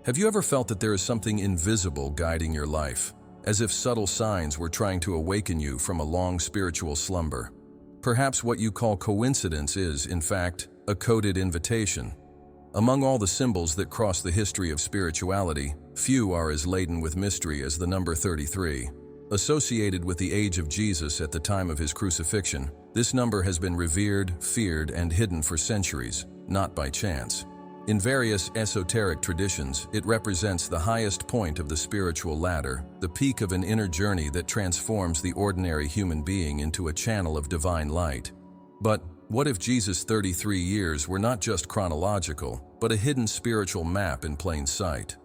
Have you ever felt that there is something invisible guiding your life, as if subtle signs were trying to awaken you from a long spiritual slumber? Perhaps what you call coincidence is, in fact, a coded invitation. Among all the symbols that cross the history of spirituality, few are as laden with mystery as the number 33. Associated with the age of Jesus at the time of his crucifixion, this number has been revered, feared, and hidden for centuries, not by chance. In various esoteric traditions, it represents the highest point of the spiritual ladder, the peak of an inner journey that transforms the ordinary human being into a channel of divine light. But what if Jesus' 33 years were not just chronological, but a hidden spiritual map in plain sight?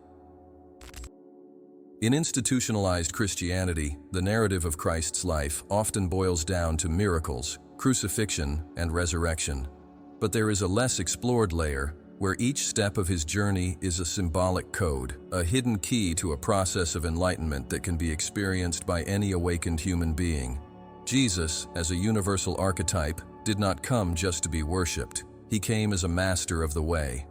In institutionalized Christianity, the narrative of Christ's life often boils down to miracles, crucifixion, and resurrection. But there is a less explored layer, where each step of his journey is a symbolic code, a hidden key to a process of enlightenment that can be experienced by any awakened human being. Jesus, as a universal archetype, did not come just to be worshipped. He came as a master of the way,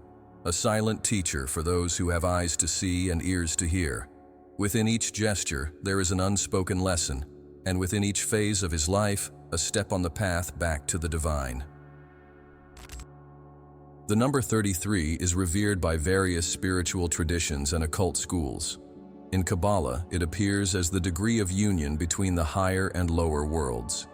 a silent teacher for those who have eyes to see and ears to hear. Within each gesture, there is an unspoken lesson, and within each phase of his life, a step on the path back to the divine. The number 33 is revered by various spiritual traditions and occult schools. In Kabbalah, it appears as the degree of union between the higher and lower worlds.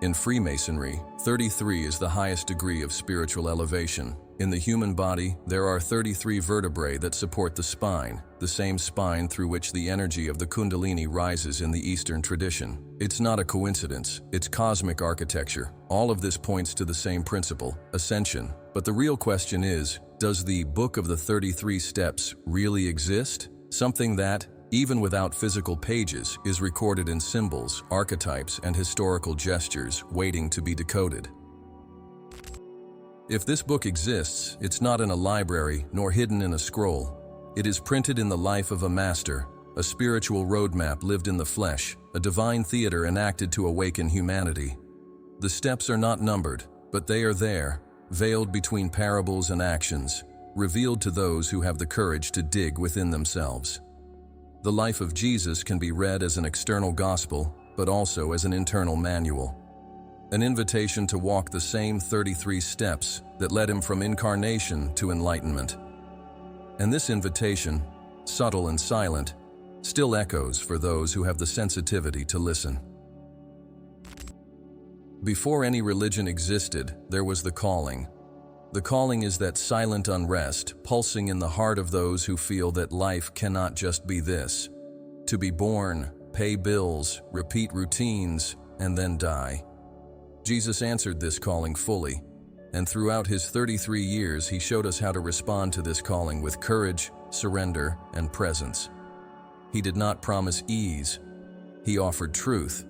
In Freemasonry, 33 is the highest degree of spiritual elevation. In the human body, there are 33 vertebrae that support the spine, the same spine through which the energy of the Kundalini rises in the Eastern tradition. It's not a coincidence, it's cosmic architecture. All of this points to the same principle, ascension. But the real question is, does the Book of the 33 Steps really exist? Something that, even without physical pages, is recorded in symbols, archetypes, and historical gestures waiting to be decoded. If this book exists, it's not in a library nor hidden in a scroll. It is printed in the life of a master, a spiritual roadmap lived in the flesh, a divine theater enacted to awaken humanity. The steps are not numbered, but they are there, veiled between parables and actions, revealed to those who have the courage to dig within themselves. The life of Jesus can be read as an external gospel, but also as an internal manual. An invitation to walk the same 33 steps that led him from incarnation to enlightenment. And this invitation, subtle and silent, still echoes for those who have the sensitivity to listen. Before any religion existed, there was the calling. The calling is that silent unrest pulsing in the heart of those who feel that life cannot just be this: to be born, pay bills, repeat routines, and then die. Jesus answered this calling fully, and throughout his 33 years he showed us how to respond to this calling with courage, surrender, and presence. He did not promise ease. He offered truth,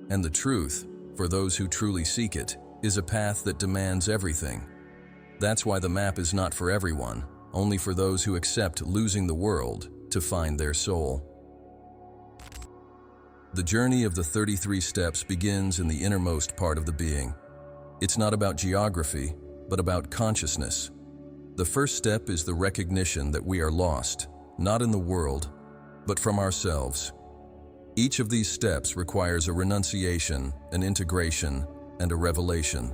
and the truth, for those who truly seek it, is a path that demands everything. That's why the map is not for everyone, only for those who accept losing the world to find their soul. The journey of the 33 steps begins in the innermost part of the being. It's not about geography, but about consciousness. The first step is the recognition that we are lost, not in the world, but from ourselves. Each of these steps requires a renunciation, an integration, and a revelation.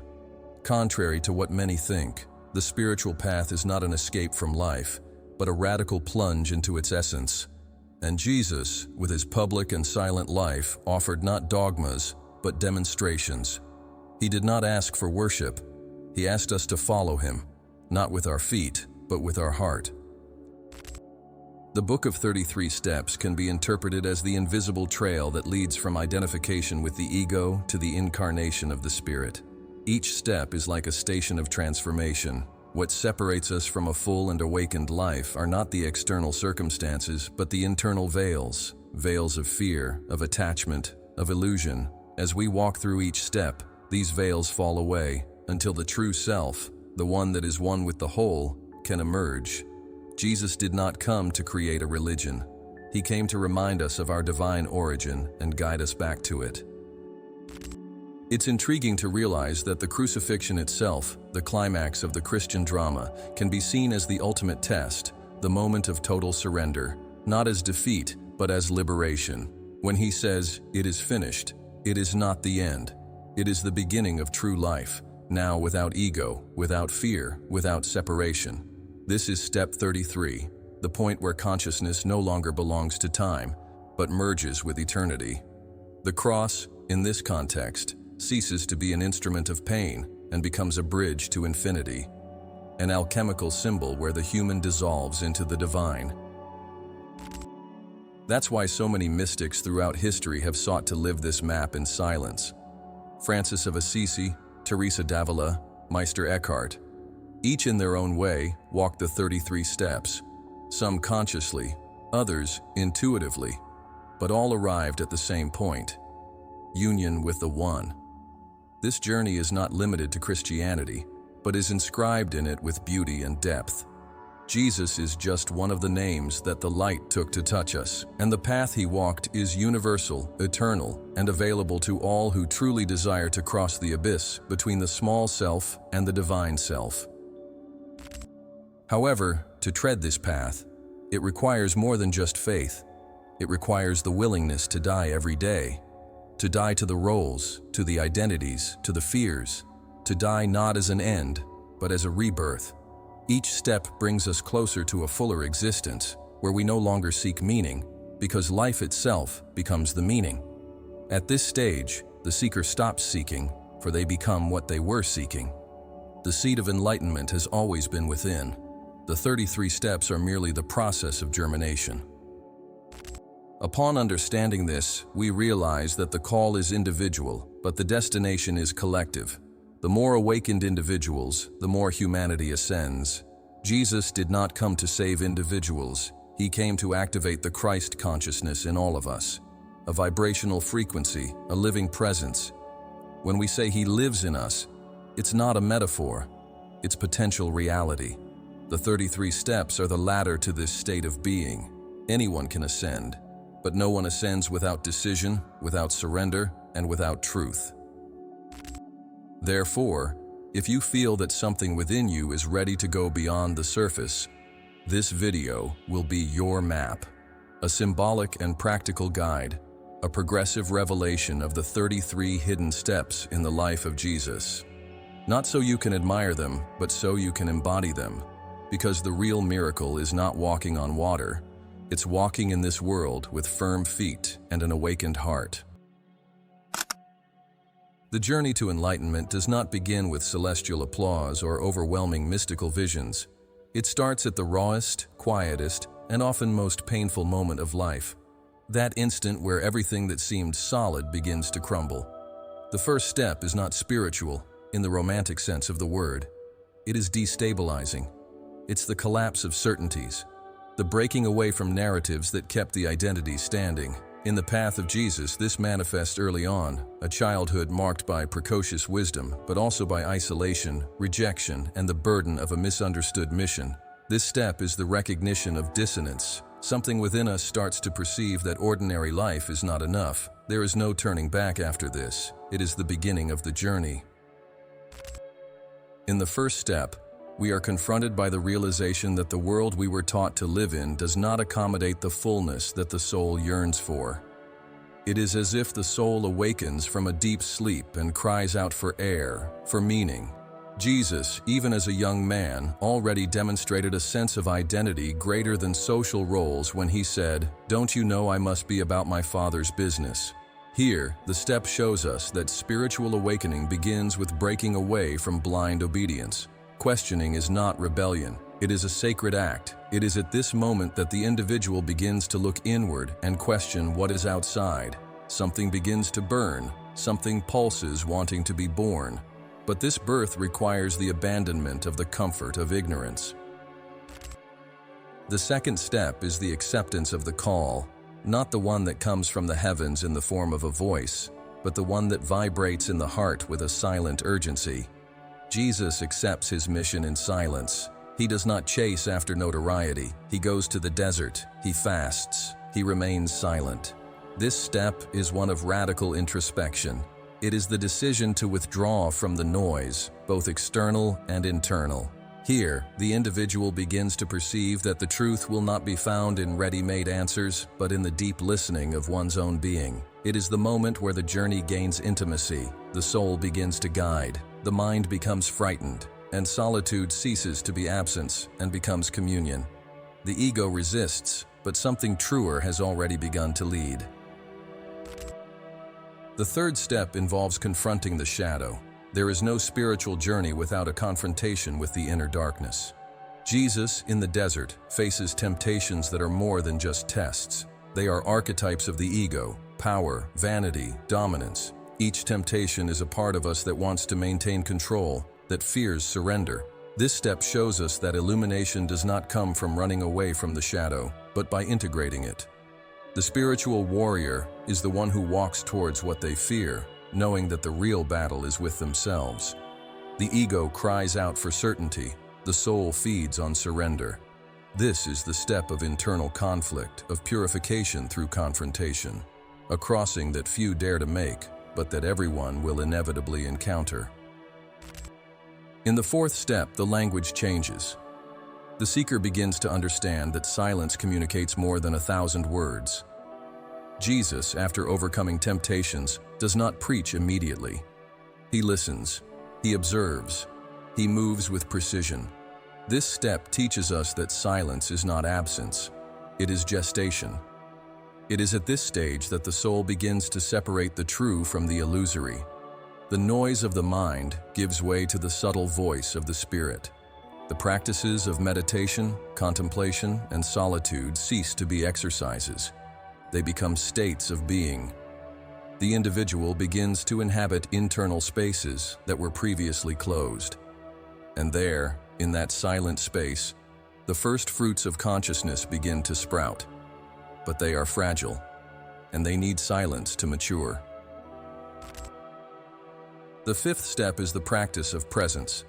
Contrary to what many think, the spiritual path is not an escape from life, but a radical plunge into its essence. And Jesus, with his public and silent life, offered not dogmas, but demonstrations. He did not ask for worship. He asked us to follow him, not with our feet, but with our heart. The Book of 33 Steps can be interpreted as the invisible trail that leads from identification with the ego to the incarnation of the spirit. Each step is like a station of transformation. What separates us from a full and awakened life are not the external circumstances, but the internal veils, veils of fear, of attachment, of illusion. As we walk through each step, these veils fall away, until the true self, the one that is one with the whole, can emerge. Jesus did not come to create a religion. He came to remind us of our divine origin and guide us back to it. It's intriguing to realize that the crucifixion itself, the climax of the Christian drama, can be seen as the ultimate test, the moment of total surrender, not as defeat, but as liberation. When he says, "It is finished," it is not the end. It is the beginning of true life, now without ego, without fear, without separation. This is step 33, the point where consciousness no longer belongs to time, but merges with eternity. The cross, in this context, ceases to be an instrument of pain and becomes a bridge to infinity, an alchemical symbol where the human dissolves into the divine. That's why so many mystics throughout history have sought to live this map in silence. Francis of Assisi, Teresa d'Avila, Meister Eckhart, each in their own way walked the 33 steps, some consciously, others intuitively, but all arrived at the same point: union with the One. This journey is not limited to Christianity, but is inscribed in it with beauty and depth. Jesus is just one of the names that the light took to touch us, and the path he walked is universal, eternal, and available to all who truly desire to cross the abyss between the small self and the divine self. However, to tread this path, it requires more than just faith. It requires the willingness to die every day, to die to the roles, to the identities, to the fears, to die not as an end, but as a rebirth. Each step brings us closer to a fuller existence, where we no longer seek meaning, because life itself becomes the meaning. At this stage, the seeker stops seeking, for they become what they were seeking. The seed of enlightenment has always been within. The 33 steps are merely the process of germination. Upon understanding this, we realize that the call is individual, but the destination is collective. The more awakened individuals, the more humanity ascends. Jesus did not come to save individuals. He came to activate the Christ consciousness in all of us, a vibrational frequency, a living presence. When we say he lives in us, it's not a metaphor, it's potential reality. The 33 steps are the ladder to this state of being. Anyone can ascend, but no one ascends without decision, without surrender, and without truth. Therefore, if you feel that something within you is ready to go beyond the surface, this video will be your map, a symbolic and practical guide, a progressive revelation of the 33 hidden steps in the life of Jesus. Not so you can admire them, but so you can embody them, because the real miracle is not walking on water, it's walking in this world with firm feet and an awakened heart. The journey to enlightenment does not begin with celestial applause or overwhelming mystical visions. It starts at the rawest, quietest, and often most painful moment of life. That instant where everything that seemed solid begins to crumble. The first step is not spiritual, in the romantic sense of the word. It is destabilizing. It's the collapse of certainties, the breaking away from narratives that kept the identity standing. In the path of Jesus, this manifests early on, a childhood marked by precocious wisdom, but also by isolation, rejection, and the burden of a misunderstood mission. This step is the recognition of dissonance. Something within us starts to perceive that ordinary life is not enough. There is no turning back after this. It is the beginning of the journey. In the first step, we are confronted by the realization that the world we were taught to live in does not accommodate the fullness that the soul yearns for. It is as if the soul awakens from a deep sleep and cries out for air, for meaning. Jesus, even as a young man, already demonstrated a sense of identity greater than social roles when he said, "Don't you know I must be about my Father's business?" Here, the step shows us that spiritual awakening begins with breaking away from blind obedience. Questioning is not rebellion. It is a sacred act. It is at this moment that the individual begins to look inward and question what is outside. Something begins to burn. Something pulses wanting to be born. But this birth requires the abandonment of the comfort of ignorance. The second step is the acceptance of the call, not the one that comes from the heavens in the form of a voice, but the one that vibrates in the heart with a silent urgency. Jesus accepts his mission in silence. He does not chase after notoriety. He goes to the desert. He fasts. He remains silent. This step is one of radical introspection. It is the decision to withdraw from the noise, both external and internal. Here, the individual begins to perceive that the truth will not be found in ready-made answers, but in the deep listening of one's own being. It is the moment where the journey gains intimacy, the soul begins to guide, the mind becomes frightened, and solitude ceases to be absence and becomes communion. The ego resists, but something truer has already begun to lead. The third step involves confronting the shadow. There is no spiritual journey without a confrontation with the inner darkness. Jesus, in the desert, faces temptations that are more than just tests. They are archetypes of the ego: power, vanity, dominance. Each temptation is a part of us that wants to maintain control, that fears surrender. This step shows us that illumination does not come from running away from the shadow, but by integrating it. The spiritual warrior is the one who walks towards what they fear, knowing that the real battle is with themselves. The ego cries out for certainty, the soul feeds on surrender. This is the step of internal conflict, of purification through confrontation, a crossing that few dare to make, but that everyone will inevitably encounter. In the fourth step, the language changes. The seeker begins to understand that silence communicates more than 1,000 words. Jesus, after overcoming temptations, does not preach immediately. He listens, he observes, he moves with precision. This step teaches us that silence is not absence, it is gestation. It is at this stage that the soul begins to separate the true from the illusory. The noise of the mind gives way to the subtle voice of the spirit. The practices of meditation, contemplation, and solitude cease to be exercises. They become states of being. The individual begins to inhabit internal spaces that were previously closed. And there, in that silent space, the first fruits of consciousness begin to sprout. But they are fragile, and they need silence to mature. The fifth step is the practice of presence.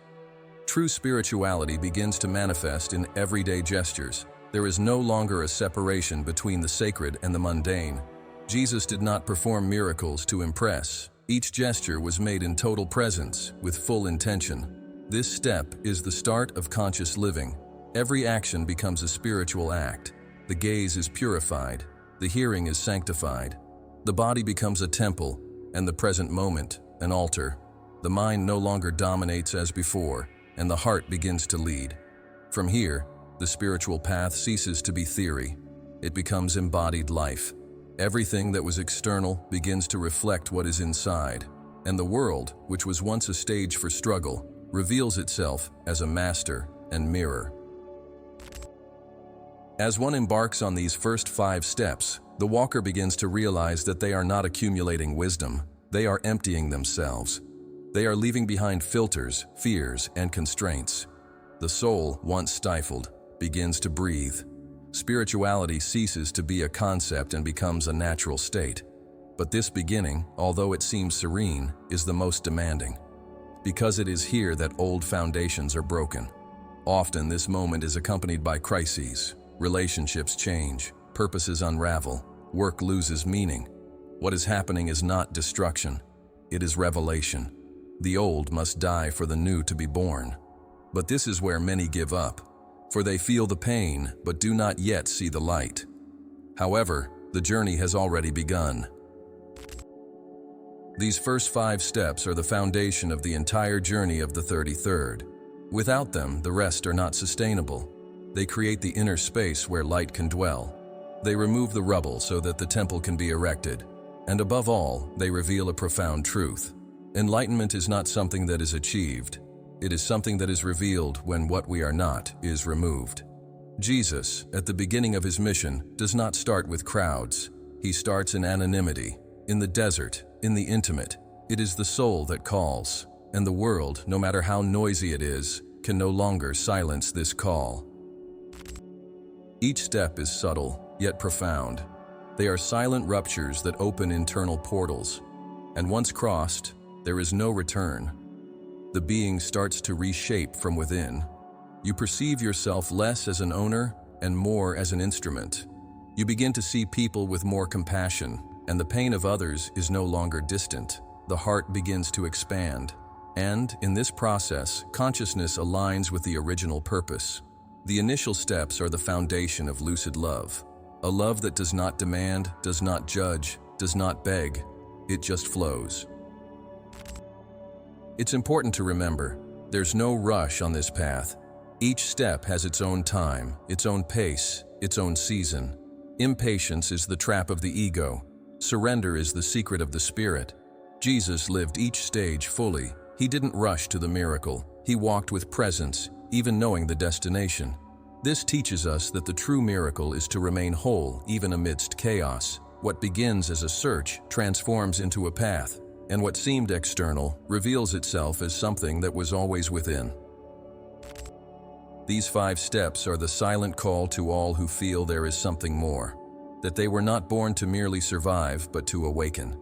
True spirituality begins to manifest in everyday gestures. There is no longer a separation between the sacred and the mundane. Jesus did not perform miracles to impress. Each gesture was made in total presence, with full intention. This step is the start of conscious living. Every action becomes a spiritual act. The gaze is purified. The hearing is sanctified. The body becomes a temple, and the present moment an altar. The mind no longer dominates as before, and the heart begins to lead. From here, the spiritual path ceases to be theory. It becomes embodied life. Everything that was external begins to reflect what is inside, and the world, which was once a stage for struggle, reveals itself as a master and mirror. As one embarks on these first 5 steps, the walker begins to realize that they are not accumulating wisdom. They are emptying themselves. They are leaving behind filters, fears, and constraints. The soul, once stifled, begins to breathe. Spirituality ceases to be a concept and becomes a natural state. But this beginning, although it seems serene, is the most demanding. Because it is here that old foundations are broken. Often this moment is accompanied by crises. Relationships change, purposes unravel, work loses meaning. What is happening is not destruction, it is revelation. The old must die for the new to be born. But this is where many give up, for they feel the pain but do not yet see the light. However, the journey has already begun. These first 5 steps are the foundation of the entire journey of the 33rd. Without them, the rest are not sustainable. They create the inner space where light can dwell. They remove the rubble so that the temple can be erected. And above all, they reveal a profound truth. Enlightenment is not something that is achieved. It is something that is revealed when what we are not is removed. Jesus, at the beginning of his mission, does not start with crowds. He starts in anonymity, in the desert, in the intimate. It is the soul that calls, and the world, no matter how noisy it is, can no longer silence this call. Each step is subtle, yet profound. They are silent ruptures that open internal portals, and once crossed, there is no return. The being starts to reshape from within. You perceive yourself less as an owner and more as an instrument. You begin to see people with more compassion, and the pain of others is no longer distant. The heart begins to expand. And, in this process, consciousness aligns with the original purpose. The initial steps are the foundation of lucid love. A love that does not demand, does not judge, does not beg. It just flows. It's important to remember, there's no rush on this path. Each step has its own time, its own pace, its own season. Impatience is the trap of the ego. Surrender is the secret of the spirit. Jesus lived each stage fully. He didn't rush to the miracle. He walked with presence, even knowing the destination. This teaches us that the true miracle is to remain whole even amidst chaos. What begins as a search transforms into a path, and what seemed external reveals itself as something that was always within. These 5 steps are the silent call to all who feel there is something more, that they were not born to merely survive but to awaken.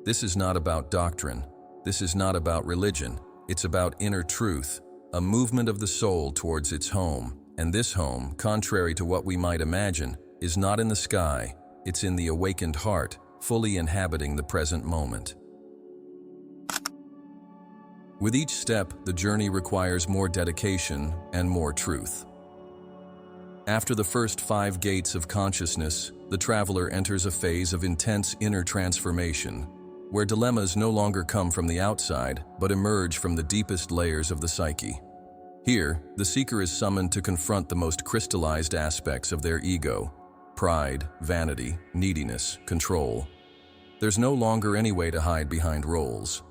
This is not about doctrine. This is not about religion. It's about inner truth, a movement of the soul towards its home. And this home, contrary to what we might imagine, is not in the sky. It's in the awakened heart, fully inhabiting the present moment. With each step, the journey requires more dedication and more truth. After the first 5 gates of consciousness, the traveler enters a phase of intense inner transformation, where dilemmas no longer come from the outside, but emerge from the deepest layers of the psyche. Here, the seeker is summoned to confront the most crystallized aspects of their ego: pride, vanity, neediness, control. There's no longer any way to hide behind roles.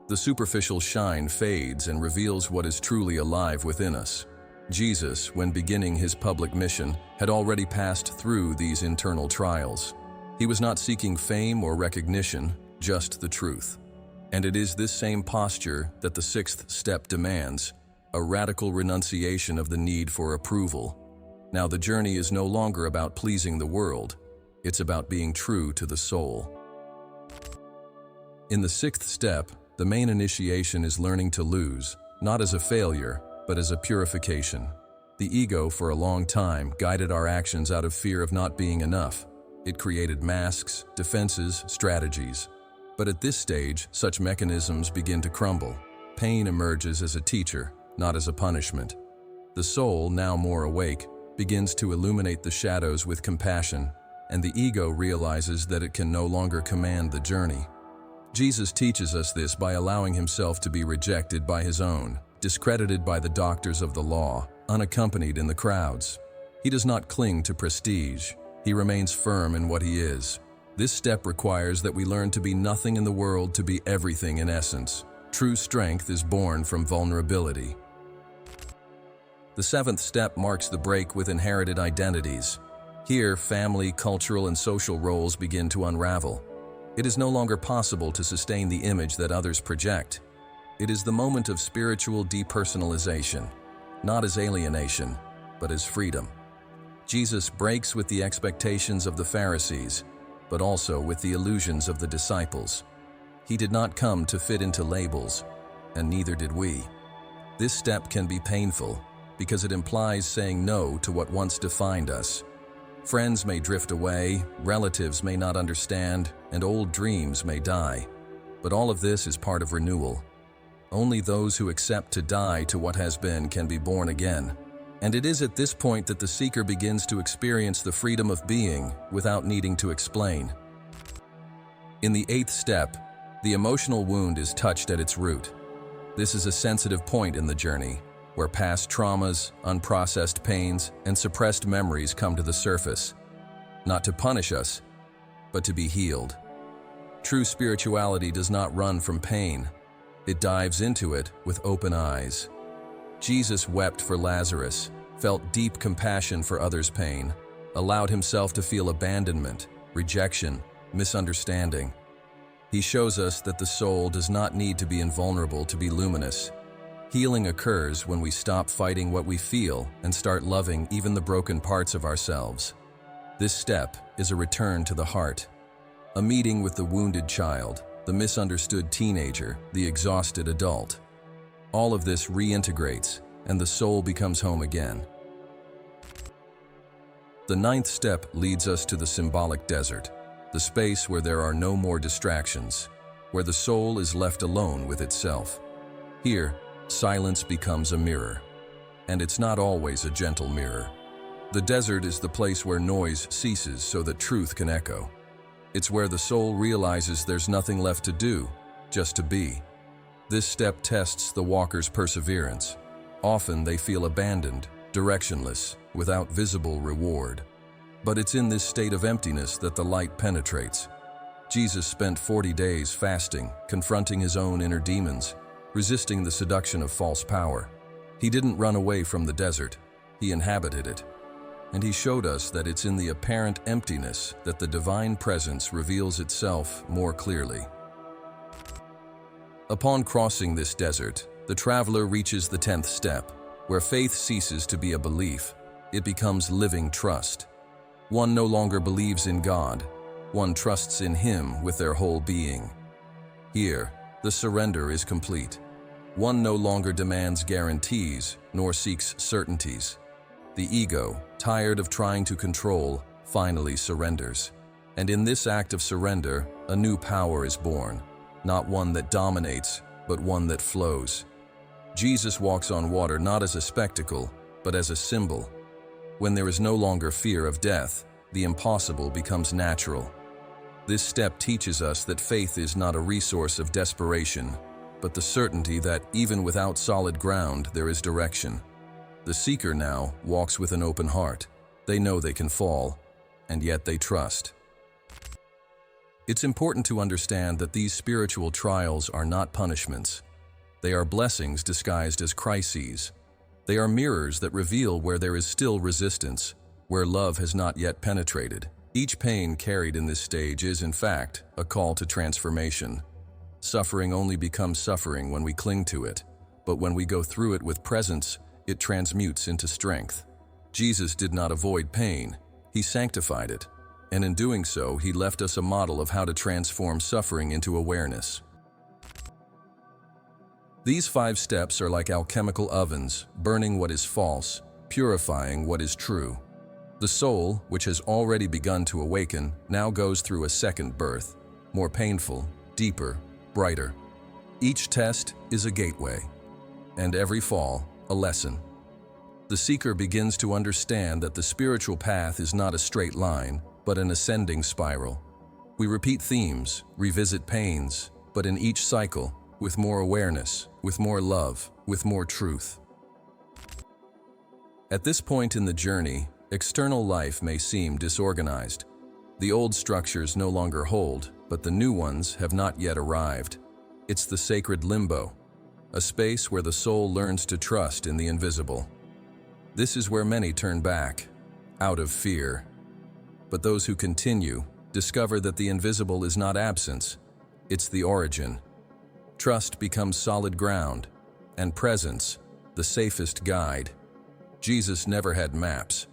The superficial shine fades and reveals what is truly alive within us. Jesus, when beginning his public mission, had already passed through these internal trials. He was not seeking fame or recognition, just the truth. And it is this same posture that the 6th step demands, a radical renunciation of the need for approval. Now the journey is no longer about pleasing the world, it's about being true to the soul. In the 6th step, the main initiation is learning to lose, not as a failure, but as a purification. The ego, for a long time, guided our actions out of fear of not being enough. It created masks, defenses, strategies. But at this stage, such mechanisms begin to crumble. Pain emerges as a teacher, not as a punishment. The soul, now more awake, begins to illuminate the shadows with compassion, and the ego realizes that it can no longer command the journey. Jesus teaches us this by allowing himself to be rejected by his own, discredited by the doctors of the law, unaccompanied in the crowds. He does not cling to prestige. He remains firm in what he is. This step requires that we learn to be nothing in the world to be everything in essence. True strength is born from vulnerability. The 7th step marks the break with inherited identities. Here, family, cultural, and social roles begin to unravel. It is no longer possible to sustain the image that others project. It is the moment of spiritual depersonalization, not as alienation, but as freedom. Jesus breaks with the expectations of the Pharisees, but also with the illusions of the disciples. He did not come to fit into labels, and neither did we. This step can be painful because it implies saying no to what once defined us. Friends may drift away, relatives may not understand, and old dreams may die. But all of this is part of renewal. Only those who accept to die to what has been can be born again. And it is at this point that the seeker begins to experience the freedom of being without needing to explain. In the 8th step, the emotional wound is touched at its root. This is a sensitive point in the journey, where past traumas, unprocessed pains, and suppressed memories come to the surface, not to punish us, but to be healed. True spirituality does not run from pain. It dives into it with open eyes. Jesus wept for Lazarus, felt deep compassion for others' pain, allowed himself to feel abandonment, rejection, misunderstanding. He shows us that the soul does not need to be invulnerable to be luminous. Healing occurs when we stop fighting what we feel and start loving even the broken parts of ourselves. This step is a return to the heart, a meeting with the wounded child, the misunderstood teenager, the exhausted adult. All of this reintegrates, and the soul becomes home again. The 9th step leads us to the symbolic desert, the space where there are no more distractions, where the soul is left alone with itself. Here, silence becomes a mirror. And it's not always a gentle mirror. The desert is the place where noise ceases so that truth can echo. It's where the soul realizes there's nothing left to do, just to be. This step tests the walker's perseverance. Often they feel abandoned, directionless, without visible reward. But it's in this state of emptiness that the light penetrates. Jesus spent 40 days fasting, confronting his own inner demons, resisting the seduction of false power. He didn't run away from the desert, he inhabited it. And he showed us that it's in the apparent emptiness that the divine presence reveals itself more clearly. Upon crossing this desert, the traveler reaches the 10th step, where faith ceases to be a belief. It becomes living trust. One no longer believes in God. One trusts in Him with their whole being. Here, the surrender is complete. One no longer demands guarantees, nor seeks certainties. The ego, tired of trying to control, finally surrenders. And in this act of surrender, a new power is born, not one that dominates, but one that flows. Jesus walks on water not as a spectacle, but as a symbol. When there is no longer fear of death, the impossible becomes natural. This step teaches us that faith is not a resource of desperation, but the certainty that, even without solid ground, there is direction. The seeker now walks with an open heart. They know they can fall, and yet they trust. It's important to understand that these spiritual trials are not punishments. They are blessings disguised as crises. They are mirrors that reveal where there is still resistance, where love has not yet penetrated. Each pain carried in this stage is, in fact, a call to transformation. Suffering only becomes suffering when we cling to it, but when we go through it with presence, it transmutes into strength. Jesus did not avoid pain, He sanctified it, and in doing so, He left us a model of how to transform suffering into awareness. These 5 steps are like alchemical ovens, burning what is false, purifying what is true. The soul, which has already begun to awaken, now goes through a second birth, more painful, deeper, brighter. Each test is a gateway, and every fall, a lesson. The seeker begins to understand that the spiritual path is not a straight line, but an ascending spiral. We repeat themes, revisit pains, but in each cycle, with more awareness, with more love, with more truth. At this point in the journey, external life may seem disorganized. The old structures no longer hold, but the new ones have not yet arrived. It's the sacred limbo, a space where the soul learns to trust in the invisible. This is where many turn back, out of fear. But those who continue discover that the invisible is not absence, it's the origin. Trust becomes solid ground, and presence, the safest guide. Jesus never had maps.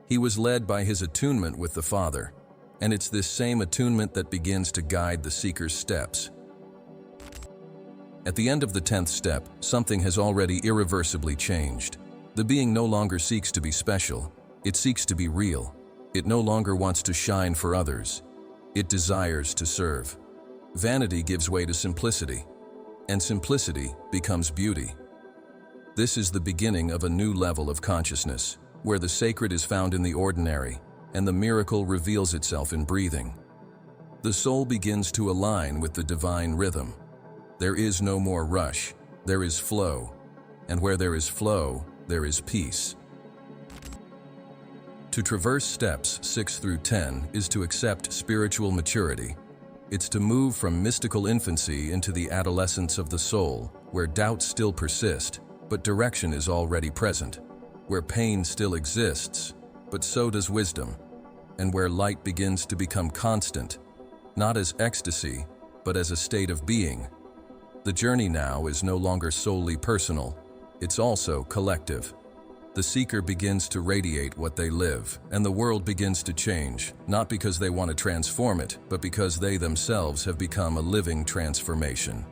He was led by His attunement with the Father, and it's this same attunement that begins to guide the seeker's steps. At the end of the 10th step, something has already irreversibly changed. The being no longer seeks to be special, it seeks to be real. It no longer wants to shine for others. It desires to serve. Vanity gives way to simplicity, and simplicity becomes beauty. This is the beginning of a new level of consciousness, where the sacred is found in the ordinary, and the miracle reveals itself in breathing. The soul begins to align with the divine rhythm. There is no more rush, there is flow, and where there is flow, there is peace. To traverse steps 6 through 10 is to accept spiritual maturity. It's to move from mystical infancy into the adolescence of the soul, where doubts still persist, but direction is already present, where pain still exists, but so does wisdom, and where light begins to become constant, not as ecstasy, but as a state of being. The journey now is no longer solely personal, it's also collective. The seeker begins to radiate what they live, and the world begins to change, not because they want to transform it, but because they themselves have become a living transformation.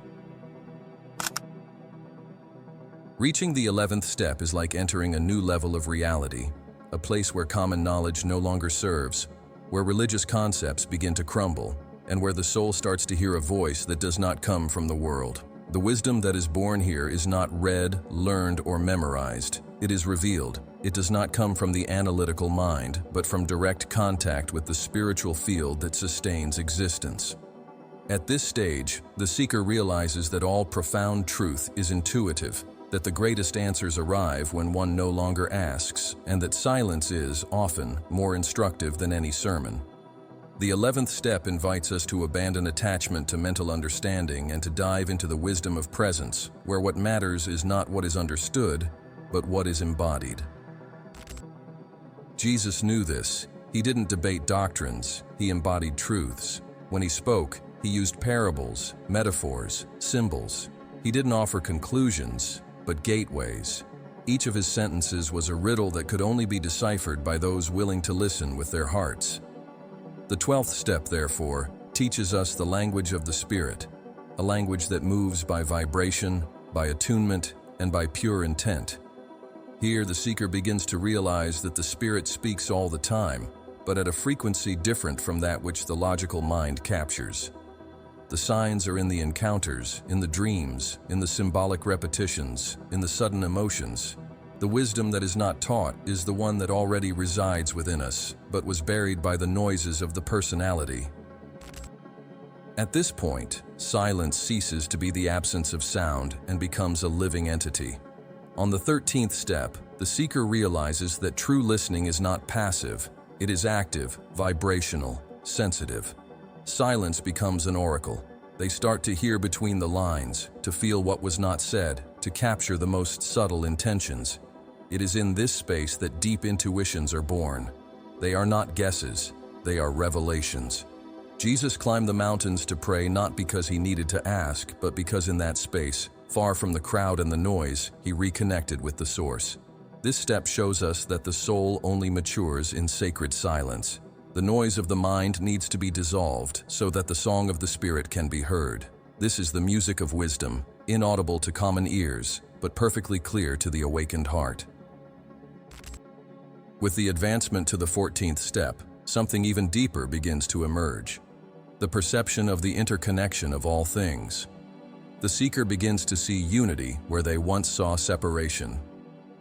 Reaching the 11th step is like entering a new level of reality, a place where common knowledge no longer serves, where religious concepts begin to crumble, and where the soul starts to hear a voice that does not come from the world, The wisdom that is born here is not read, learned, or memorized. It is revealed. It does not come from the analytical mind, but from direct contact with the spiritual field that sustains existence. At this stage, the seeker realizes that all profound truth is intuitive, that the greatest answers arrive when one no longer asks, and that silence is, often, more instructive than any sermon. The 11th step invites us to abandon attachment to mental understanding and to dive into the wisdom of presence, where what matters is not what is understood, but what is embodied. Jesus knew this. He didn't debate doctrines, he embodied truths. When he spoke, he used parables, metaphors, symbols. He didn't offer conclusions, but gateways. Each of his sentences was a riddle that could only be deciphered by those willing to listen with their hearts. The 12th step, therefore, teaches us the language of the Spirit, a language that moves by vibration, by attunement, and by pure intent. Here, the seeker begins to realize that the Spirit speaks all the time, but at a frequency different from that which the logical mind captures. The signs are in the encounters, in the dreams, in the symbolic repetitions, in the sudden emotions. The wisdom that is not taught is the one that already resides within us, but was buried by the noises of the personality. At this point, silence ceases to be the absence of sound and becomes a living entity. On the 13th step, the seeker realizes that true listening is not passive, it is active, vibrational, sensitive. Silence becomes an oracle. They start to hear between the lines, to feel what was not said, to capture the most subtle intentions. It is in this space that deep intuitions are born. They are not guesses, they are revelations. Jesus climbed the mountains to pray not because he needed to ask, but because in that space, far from the crowd and the noise, he reconnected with the source. This step shows us that the soul only matures in sacred silence. The noise of the mind needs to be dissolved so that the song of the Spirit can be heard. This is the music of wisdom, inaudible to common ears, but perfectly clear to the awakened heart. With the advancement to the 14th step, something even deeper begins to emerge. The perception of the interconnection of all things. The seeker begins to see unity where they once saw separation.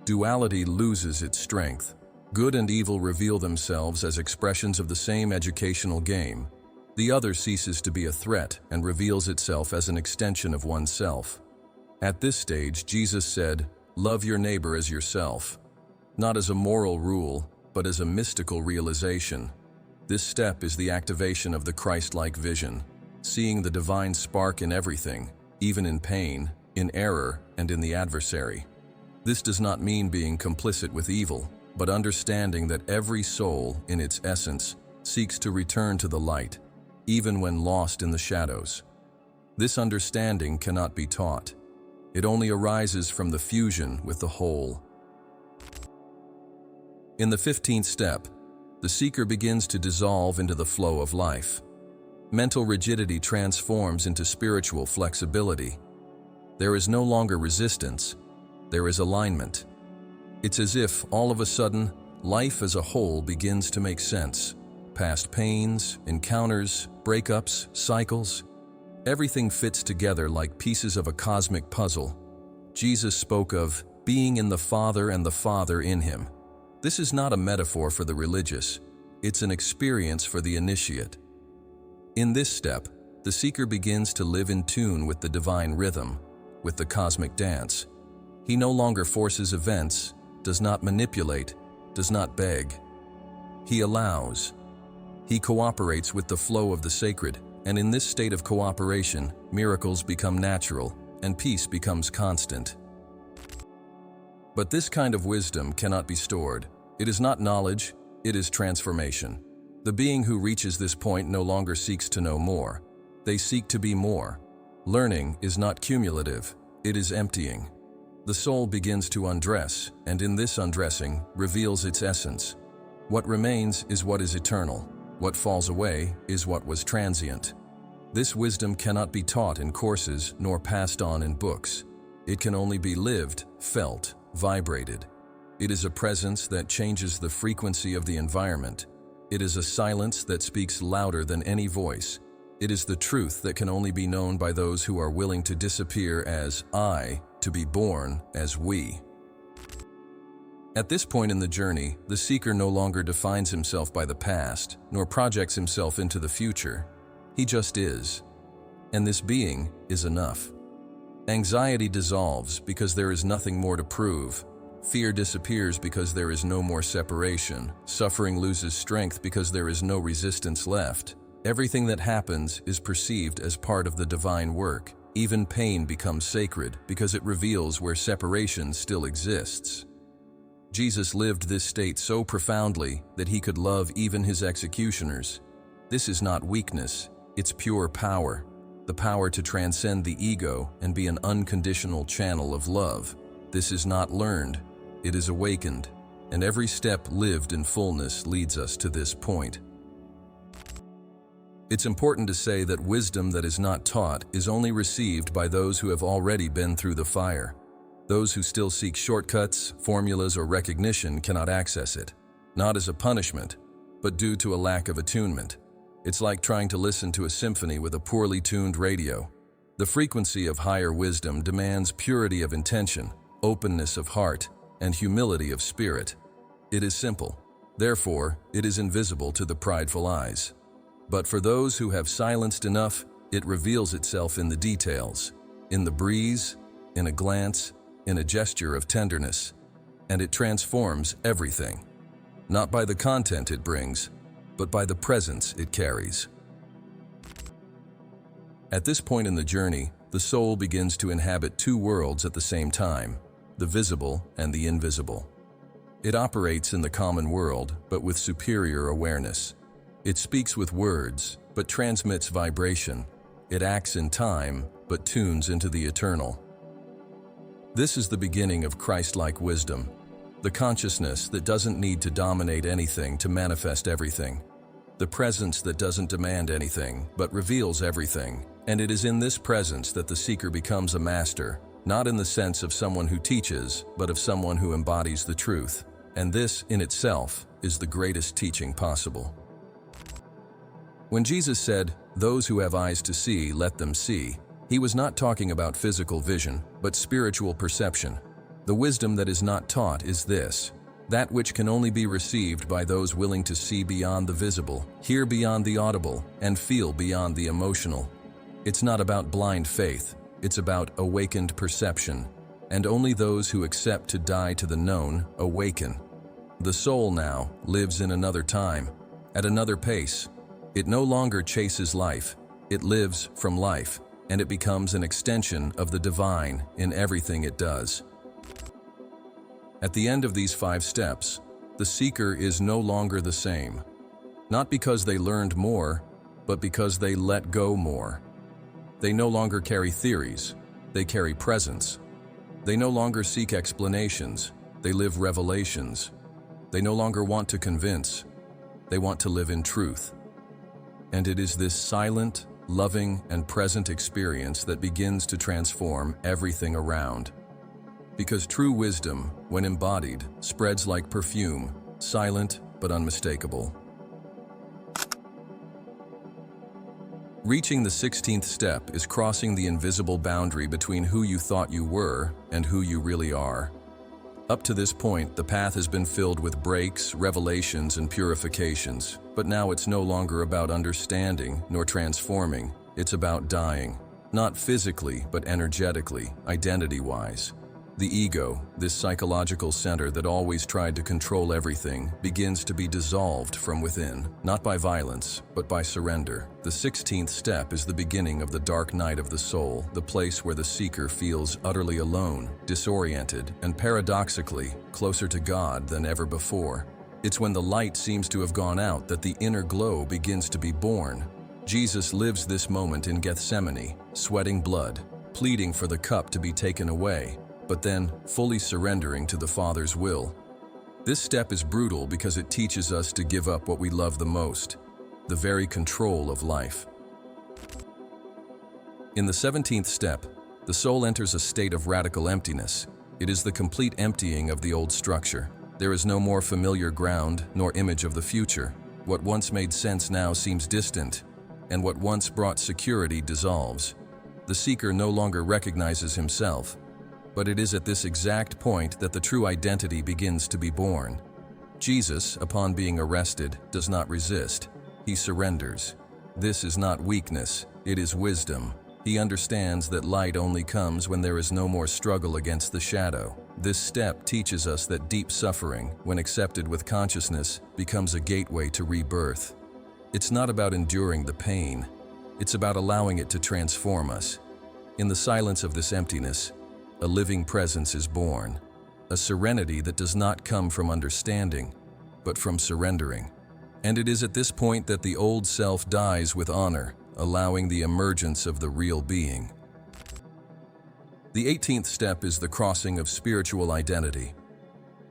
Duality loses its strength. Good and evil reveal themselves as expressions of the same educational game. The other ceases to be a threat and reveals itself as an extension of oneself. At this stage, Jesus said, "Love your neighbor as yourself," not as a moral rule, but as a mystical realization. This step is the activation of the Christ-like vision, seeing the divine spark in everything, even in pain, in error, and in the adversary. This does not mean being complicit with evil, but understanding that every soul, in its essence, seeks to return to the light, even when lost in the shadows. This understanding cannot be taught. It only arises from the fusion with the whole. In the 15th step, the seeker begins to dissolve into the flow of life. Mental rigidity transforms into spiritual flexibility. There is no longer resistance, there is alignment. It's as if, all of a sudden, life as a whole begins to make sense. Past pains, encounters, breakups, cycles, everything fits together like pieces of a cosmic puzzle. Jesus spoke of being in the Father and the Father in him. This is not a metaphor for the religious, it's an experience for the initiate. In this step, the seeker begins to live in tune with the divine rhythm, with the cosmic dance. He no longer forces events, does not manipulate, does not beg. He allows. He cooperates with the flow of the sacred, and in this state of cooperation, miracles become natural, and peace becomes constant. But this kind of wisdom cannot be stored. It is not knowledge, it is transformation. The being who reaches this point no longer seeks to know more. They seek to be more. Learning is not cumulative, it is emptying. The soul begins to undress, and in this undressing reveals its essence. What remains is what is eternal. What falls away is what was transient. This wisdom cannot be taught in courses nor passed on in books. It can only be lived, felt, vibrated. It is a presence that changes the frequency of the environment. It is a silence that speaks louder than any voice. It is the truth that can only be known by those who are willing to disappear as I, to be born as we. At this point in the journey, the seeker no longer defines himself by the past, nor projects himself into the future. He just is. And this being is enough. Anxiety dissolves because there is nothing more to prove. Fear disappears because there is no more separation. Suffering loses strength because there is no resistance left. Everything that happens is perceived as part of the divine work. Even pain becomes sacred because it reveals where separation still exists. Jesus lived this state so profoundly that he could love even his executioners. This is not weakness, it's pure power. The power to transcend the ego and be an unconditional channel of love. This is not learned, it is awakened, and every step lived in fullness leads us to this point. It's important to say that wisdom that is not taught is only received by those who have already been through the fire. Those who still seek shortcuts, formulas, or recognition cannot access it, not as a punishment, but due to a lack of attunement. It's like trying to listen to a symphony with a poorly tuned radio. The frequency of higher wisdom demands purity of intention, openness of heart, and humility of spirit. It is simple. Therefore, it is invisible to the prideful eyes. But for those who have silenced enough, it reveals itself in the details, in the breeze, in a glance, in a gesture of tenderness, and it transforms everything, not by the content it brings, but by the presence it carries. At this point in the journey, the soul begins to inhabit two worlds at the same time, the visible and the invisible. It operates in the common world, but with superior awareness. It speaks with words, but transmits vibration. It acts in time, but tunes into the eternal. This is the beginning of Christ-like wisdom, the consciousness that doesn't need to dominate anything to manifest everything, the presence that doesn't demand anything but reveals everything, and it is in this presence that the seeker becomes a master, not in the sense of someone who teaches, but of someone who embodies the truth, and this in itself is the greatest teaching possible. When Jesus said, "Those who have eyes to see, let them see," he was not talking about physical vision, but spiritual perception. The wisdom that is not taught is this: that which can only be received by those willing to see beyond the visible, hear beyond the audible, and feel beyond the emotional. It's not about blind faith, it's about awakened perception, and only those who accept to die to the known awaken. The soul now lives in another time, at another pace. It no longer chases life, it lives from life, and it becomes an extension of the divine in everything it does. At the end of these 5 steps, the seeker is no longer the same, not because they learned more, but because they let go more. They no longer carry theories, they carry presence. They no longer seek explanations, they live revelations. They no longer want to convince, they want to live in truth. And it is this silent, loving, and present experience that begins to transform everything around. Because true wisdom, when embodied, spreads like perfume, silent but unmistakable. Reaching the 16th step is crossing the invisible boundary between who you thought you were and who you really are. Up to this point, the path has been filled with breaks, revelations, and purifications, but now it's no longer about understanding nor transforming. It's about dying, not physically, but energetically, identity-wise. The ego, this psychological center that always tried to control everything, begins to be dissolved from within, not by violence, but by surrender. The 16th step is the beginning of the dark night of the soul, the place where the seeker feels utterly alone, disoriented, and paradoxically, closer to God than ever before. It's when the light seems to have gone out that the inner glow begins to be born. Jesus lives this moment in Gethsemane, sweating blood, pleading for the cup to be taken away, but then fully surrendering to the Father's will. This step is brutal because it teaches us to give up what we love the most, the very control of life. In the 17th step, the soul enters a state of radical emptiness. It is the complete emptying of the old structure. There is no more familiar ground nor image of the future. What once made sense now seems distant. and what once brought security dissolves. The seeker no longer recognizes himself, but it is at this exact point that the true identity begins to be born. Jesus, upon being arrested, does not resist. He surrenders. This is not weakness, it is wisdom. He understands that light only comes when there is no more struggle against the shadow. This step teaches us that deep suffering, when accepted with consciousness, becomes a gateway to rebirth. It's not about enduring the pain. It's about allowing it to transform us. In the silence of this emptiness, a living presence is born, a serenity that does not come from understanding, but from surrendering. And it is at this point that the old self dies with honor, allowing the emergence of the real being. The 18th step is the crossing of spiritual identity.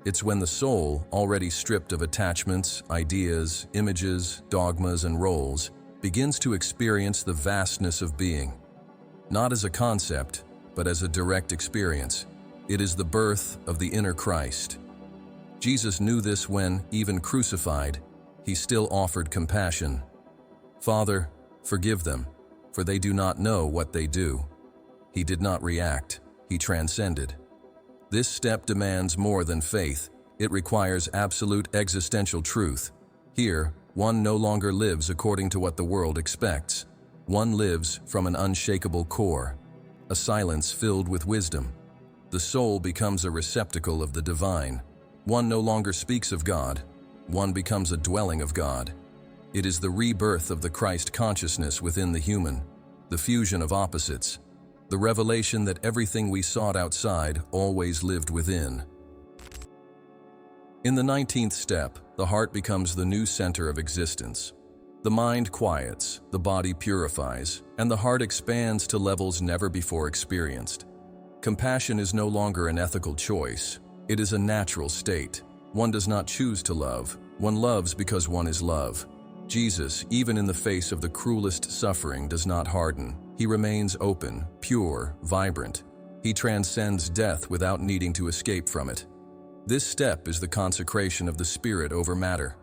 It's when the soul, already stripped of attachments, ideas, images, dogmas, and roles, begins to experience the vastness of being. Not as a concept, but as a direct experience. It is the birth of the inner Christ. Jesus knew this when, even crucified, he still offered compassion. "Father, forgive them, for they do not know what they do." He did not react, he transcended. This step demands more than faith. It requires absolute existential truth. Here, one no longer lives according to what the world expects. One lives from an unshakable core, a silence filled with wisdom. The soul becomes a receptacle of the divine. One no longer speaks of God. One becomes a dwelling of God. It is the rebirth of the Christ consciousness within the human, the fusion of opposites, the revelation that everything we sought outside always lived within. In the 19th step, the heart becomes the new center of existence. The mind quiets, the body purifies, and the heart expands to levels never before experienced. Compassion is no longer an ethical choice. It is a natural state. One does not choose to love. One loves because one is love. Jesus, even in the face of the cruelest suffering, does not harden. He remains open, pure, vibrant. He transcends death without needing to escape from it. This step is the consecration of the spirit over matter.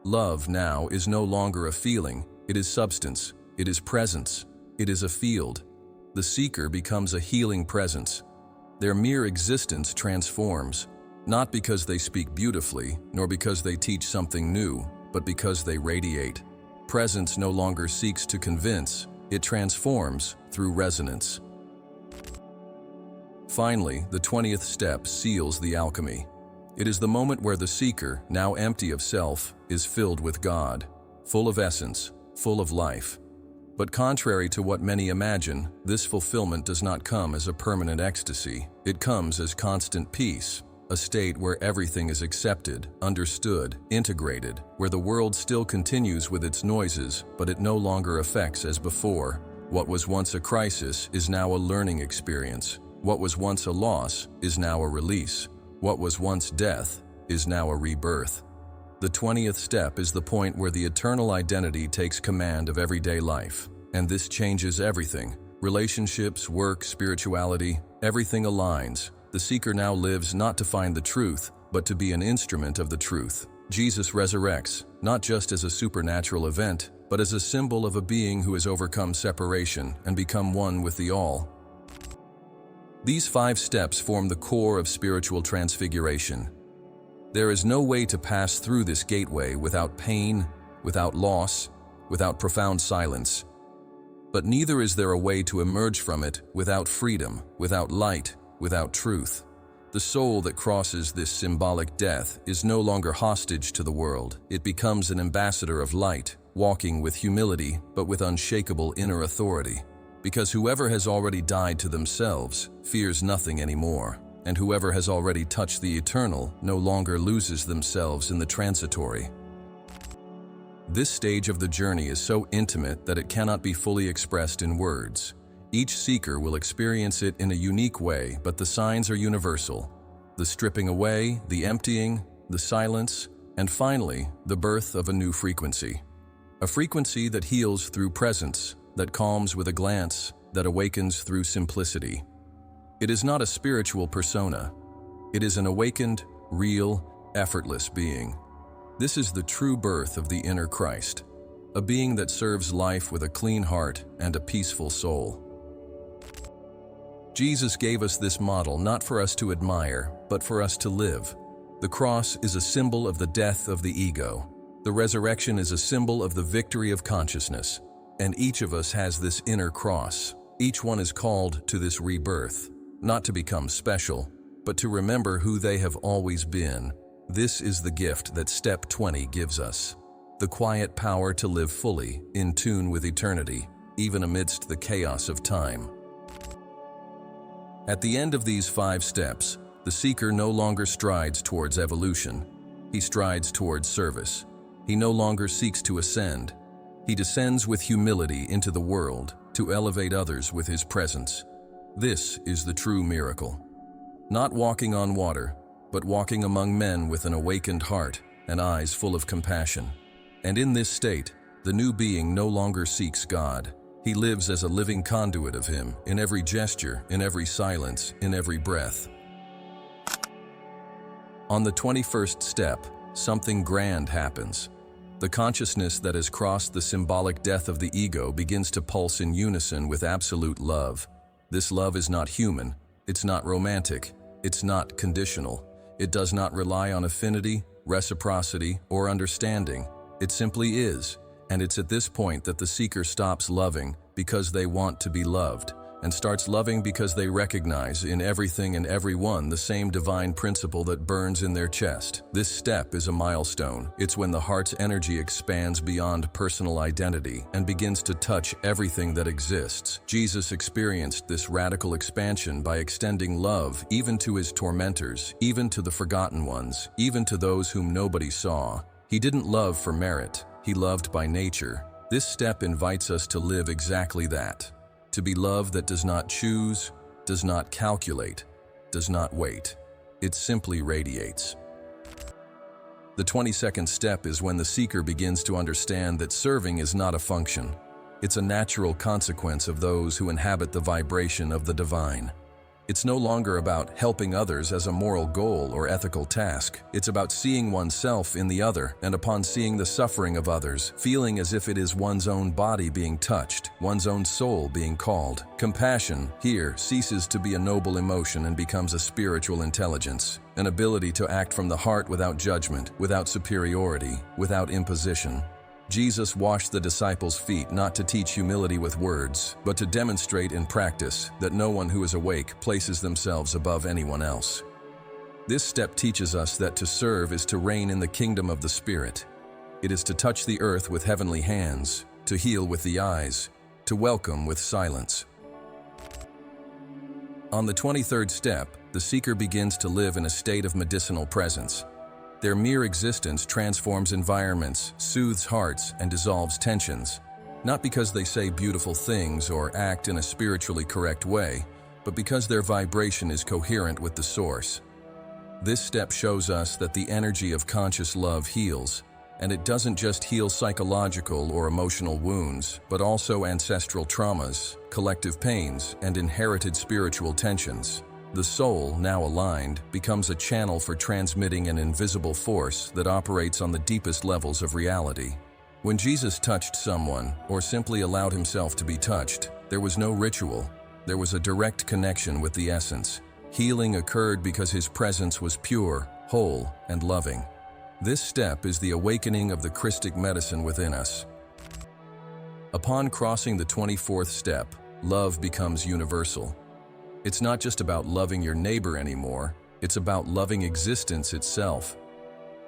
Love now is no longer a feeling, it is substance, it is presence, it is a field. The seeker becomes a healing presence. Their mere existence transforms, not because they speak beautifully, nor because they teach something new, but because they radiate. Presence no longer seeks to convince, it transforms through resonance. Finally, the 20th step seals the alchemy. It is the moment where the seeker, now empty of self, is filled with God, full of essence, full of life. But contrary to what many imagine, this fulfillment does not come as a permanent ecstasy. It comes as constant peace, a state where everything is accepted, understood, integrated, where the world still continues with its noises, but it no longer affects as before. What was once a crisis is now a learning experience. What was once a loss is now a release. What was once death is now a rebirth. The 20th step is the point where the eternal identity takes command of everyday life. And this changes everything. Relationships, work, spirituality, everything aligns. The seeker now lives not to find the truth, but to be an instrument of the truth. Jesus resurrects, not just as a supernatural event, but as a symbol of a being who has overcome separation and become one with the all. These 5 steps form the core of spiritual transfiguration. There is no way to pass through this gateway without pain, without loss, without profound silence. But neither is there a way to emerge from it without freedom, without light, without truth. The soul that crosses this symbolic death is no longer hostage to the world. It becomes an ambassador of light, walking with humility but with unshakable inner authority. Because whoever has already died to themselves fears nothing anymore, and whoever has already touched the eternal no longer loses themselves in the transitory. This stage of the journey is so intimate that it cannot be fully expressed in words. Each seeker will experience it in a unique way, but the signs are universal. The stripping away, the emptying, the silence, and finally, the birth of a new frequency. A frequency that heals through presence, that calms with a glance, that awakens through simplicity. It is not a spiritual persona. It is an awakened, real, effortless being. This is the true birth of the inner Christ. a being that serves life with a clean heart and a peaceful soul. Jesus gave us this model not for us to admire, but for us to live. The cross is a symbol of the death of the ego. The resurrection is a symbol of the victory of consciousness. And each of us has this inner cross. Each one is called to this rebirth, not to become special, but to remember who they have always been. This is the gift that Step 20 gives us. The quiet power to live fully, in tune with eternity, even amidst the chaos of time. At the end of these 5 steps, the seeker no longer strides towards evolution. He strides towards service. He no longer seeks to ascend. He descends with humility into the world to elevate others with his presence. This is the true miracle. Not walking on water, but walking among men with an awakened heart and eyes full of compassion. And in this state, the new being no longer seeks God. He lives as a living conduit of Him in every gesture, in every silence, in every breath. On the 21st step, something grand happens. The consciousness that has crossed the symbolic death of the ego begins to pulse in unison with absolute love. This love is not human, it's not romantic, it's not conditional. It does not rely on affinity, reciprocity, or understanding. It simply is, and it's at this point that the seeker stops loving because they want to be loved, and starts loving because they recognize in everything and everyone the same divine principle that burns in their chest. This step is a milestone. It's when the heart's energy expands beyond personal identity and begins to touch everything that exists. Jesus experienced this radical expansion by extending love even to His tormentors, even to the forgotten ones, even to those whom nobody saw. He didn't love for merit. He loved by nature. This step invites us to live exactly that. To be love that does not choose, does not calculate, does not wait. It simply radiates. The 22nd step is when the seeker begins to understand that serving is not a function. It's a natural consequence of those who inhabit the vibration of the divine. It's no longer about helping others as a moral goal or ethical task. It's about seeing oneself in the other, and upon seeing the suffering of others, feeling as if it is one's own body being touched, one's own soul being called. Compassion, here, ceases to be a noble emotion and becomes a spiritual intelligence, an ability to act from the heart without judgment, without superiority, without imposition. Jesus washed the disciples' feet not to teach humility with words, but to demonstrate in practice that no one who is awake places themselves above anyone else. This step teaches us that to serve is to reign in the kingdom of the Spirit. It is to touch the earth with heavenly hands, to heal with the eyes, to welcome with silence. On the 23rd step, the seeker begins to live in a state of medicinal presence. Their mere existence transforms environments, soothes hearts, and dissolves tensions, not because they say beautiful things or act in a spiritually correct way, but because their vibration is coherent with the source. This step shows us that the energy of conscious love heals, and it doesn't just heal psychological or emotional wounds, but also ancestral traumas, collective pains, and inherited spiritual tensions. The soul, now aligned, becomes a channel for transmitting an invisible force that operates on the deepest levels of reality. When Jesus touched someone, or simply allowed himself to be touched, there was no ritual. There was a direct connection with the essence. Healing occurred because his presence was pure, whole, and loving. This step is the awakening of the Christic medicine within us. Upon crossing the 24th step, love becomes universal. It's not just about loving your neighbor anymore, it's about loving existence itself.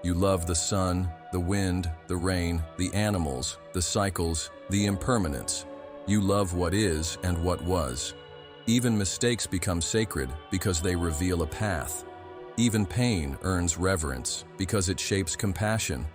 You love the sun, the wind, the rain, the animals, the cycles, the impermanence. You love what is and what was. Even mistakes become sacred because they reveal a path. Even pain earns reverence because it shapes compassion.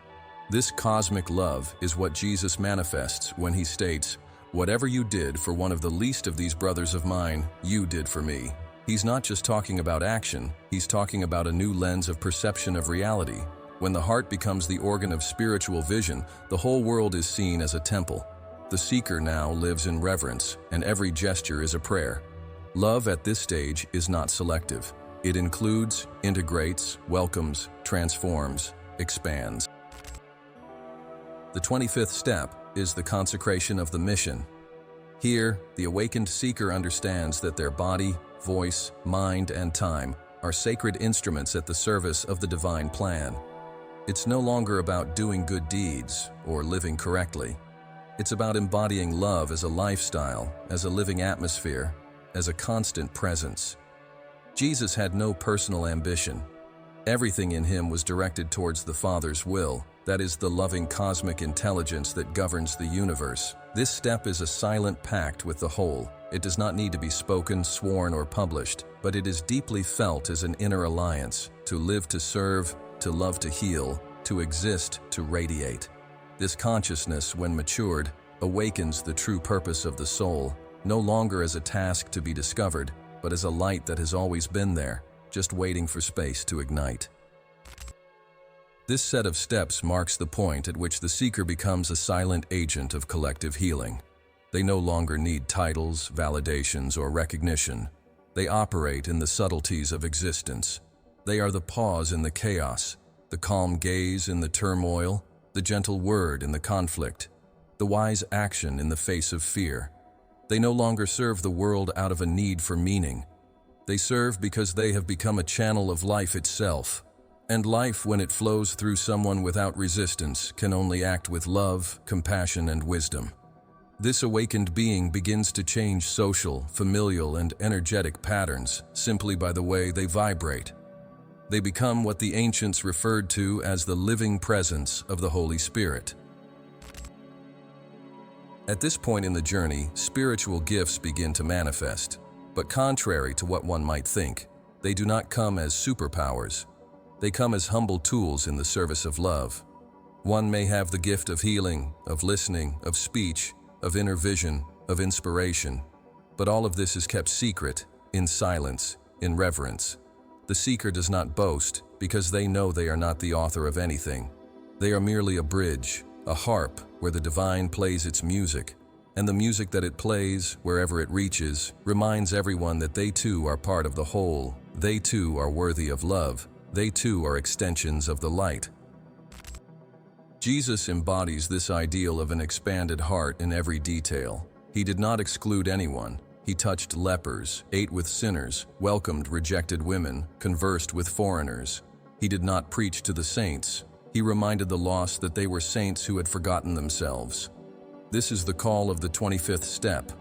This cosmic love is what Jesus manifests when he states, "Whatever you did for one of the least of these brothers of mine, you did for me." He's not just talking about action, he's talking about a new lens of perception of reality. When the heart becomes the organ of spiritual vision, the whole world is seen as a temple. The seeker now lives in reverence, and every gesture is a prayer. Love at this stage is not selective. It includes, integrates, welcomes, transforms, expands. The 25th step is the consecration of the mission. Here, the awakened seeker understands that their body, voice, mind, and time are sacred instruments at the service of the divine plan. It's no longer about doing good deeds or living correctly. It's about embodying love as a lifestyle, as a living atmosphere, as a constant presence. Jesus had no personal ambition. Everything in him was directed towards the Father's will, that is, the loving cosmic intelligence that governs the universe. This step is a silent pact with the whole. It does not need to be spoken, sworn, or published, but it is deeply felt as an inner alliance, to live to serve, to love to heal, to exist to radiate. This consciousness, when matured, awakens the true purpose of the soul, no longer as a task to be discovered, but as a light that has always been there, just waiting for space to ignite. This set of steps marks the point at which the seeker becomes a silent agent of collective healing. They no longer need titles, validations, or recognition. They operate in the subtleties of existence. They are the pause in the chaos, the calm gaze in the turmoil, the gentle word in the conflict, the wise action in the face of fear. They no longer serve the world out of a need for meaning. They serve because they have become a channel of life itself. And life, when it flows through someone without resistance, can only act with love, compassion, and wisdom. This awakened being begins to change social, familial, and energetic patterns simply by the way they vibrate. They become what the ancients referred to as the living presence of the Holy Spirit. At this point in the journey, spiritual gifts begin to manifest. But contrary to what one might think, they do not come as superpowers. They come as humble tools in the service of love. One may have the gift of healing, of listening, of speech, of inner vision, of inspiration. But all of this is kept secret, in silence, in reverence. The seeker does not boast because they know they are not the author of anything. They are merely a bridge, a harp where the divine plays its music, and the music that it plays, wherever it reaches, reminds everyone that they too are part of the whole. They too are worthy of love. They too are extensions of the light. Jesus embodies this ideal of an expanded heart in every detail. He did not exclude anyone. He touched lepers, ate with sinners, welcomed rejected women, conversed with foreigners. He did not preach to the saints. He reminded the lost that they were saints who had forgotten themselves. This is the call of the 25th step,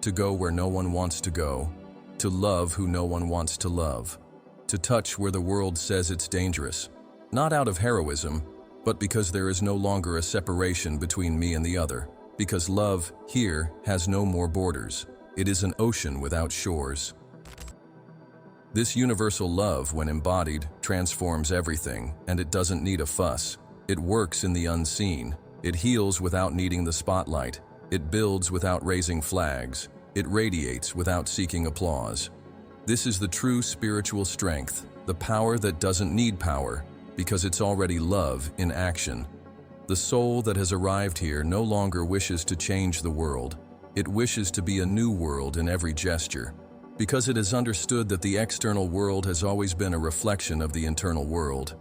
to go where no one wants to go, to love who no one wants to love, to touch where the world says it's dangerous, not out of heroism, but because there is no longer a separation between me and the other, because love here has no more borders. It is an ocean without shores. This universal love, when embodied, transforms everything, and it doesn't need a fuss. It works in the unseen. It heals without needing the spotlight. It builds without raising flags. It radiates without seeking applause. This is the true spiritual strength, the power that doesn't need power, because it's already love in action. The soul that has arrived here no longer wishes to change the world. It wishes to be a new world in every gesture, because it has understood that the external world has always been a reflection of the internal world,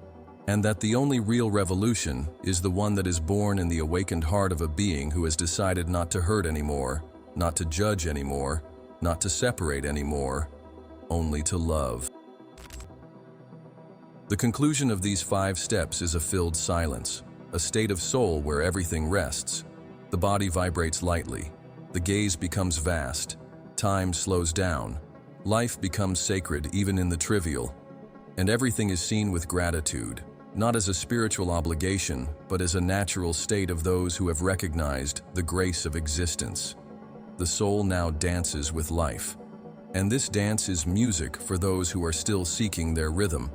and that the only real revolution is the one that is born in the awakened heart of a being who has decided not to hurt anymore, not to judge anymore, not to separate anymore, only to love. The conclusion of these 5 steps is a filled silence, a state of soul where everything rests. The body vibrates lightly. The gaze becomes vast. Time slows down. Life becomes sacred even in the trivial. And everything is seen with gratitude, not as a spiritual obligation, but as a natural state of those who have recognized the grace of existence. The soul now dances with life. And this dance is music for those who are still seeking their rhythm.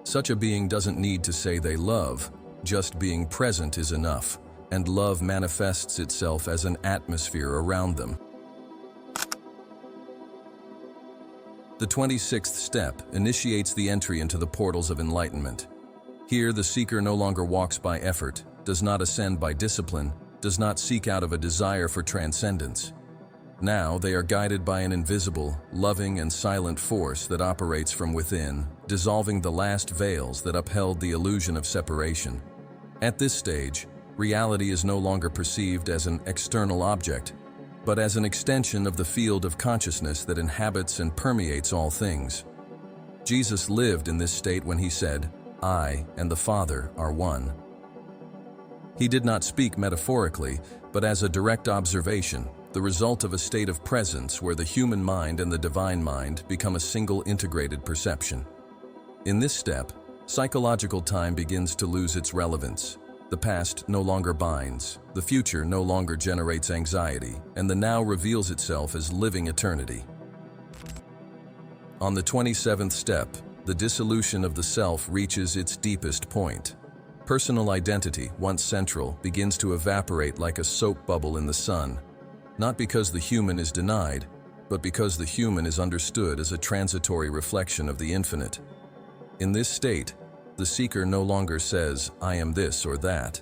Such a being doesn't need to say they love. Just being present is enough, and love manifests itself as an atmosphere around them. The 26th step initiates the entry into the portals of enlightenment. Here, the seeker no longer walks by effort, does not ascend by discipline, does not seek out of a desire for transcendence. Now they are guided by an invisible, loving, and silent force that operates from within, dissolving the last veils that upheld the illusion of separation. At this stage, Reality is no longer perceived as an external object, but as an extension of the field of consciousness that inhabits and permeates all things. Jesus lived in this state when he said, "I and the Father are one." He did not speak metaphorically, but as a direct observation, the result of a state of presence where the human mind and the divine mind become a single integrated perception. In this step, psychological time begins to lose its relevance. The past no longer binds, the future no longer generates anxiety, and the now reveals itself as living eternity. On the 27th step, the dissolution of the self reaches its deepest point. Personal identity, once central, begins to evaporate like a soap bubble in the sun, not because the human is denied, but because the human is understood as a transitory reflection of the infinite. In this state, the seeker no longer says, "I am this or that."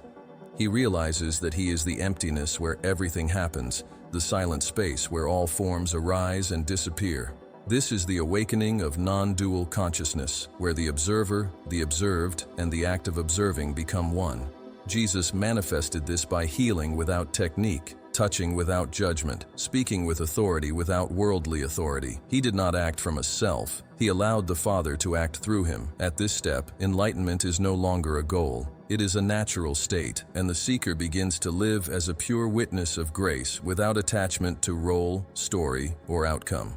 He realizes that he is the emptiness where everything happens, the silent space where all forms arise and disappear. This is the awakening of non-dual consciousness, where the observer, the observed, and the act of observing become one. Jesus manifested this by healing without technique, touching without judgment, speaking with authority without worldly authority. He did not act from a self. He allowed the Father to act through him. At this step, enlightenment is no longer a goal. It is a natural state, and the seeker begins to live as a pure witness of grace without attachment to role, story, or outcome.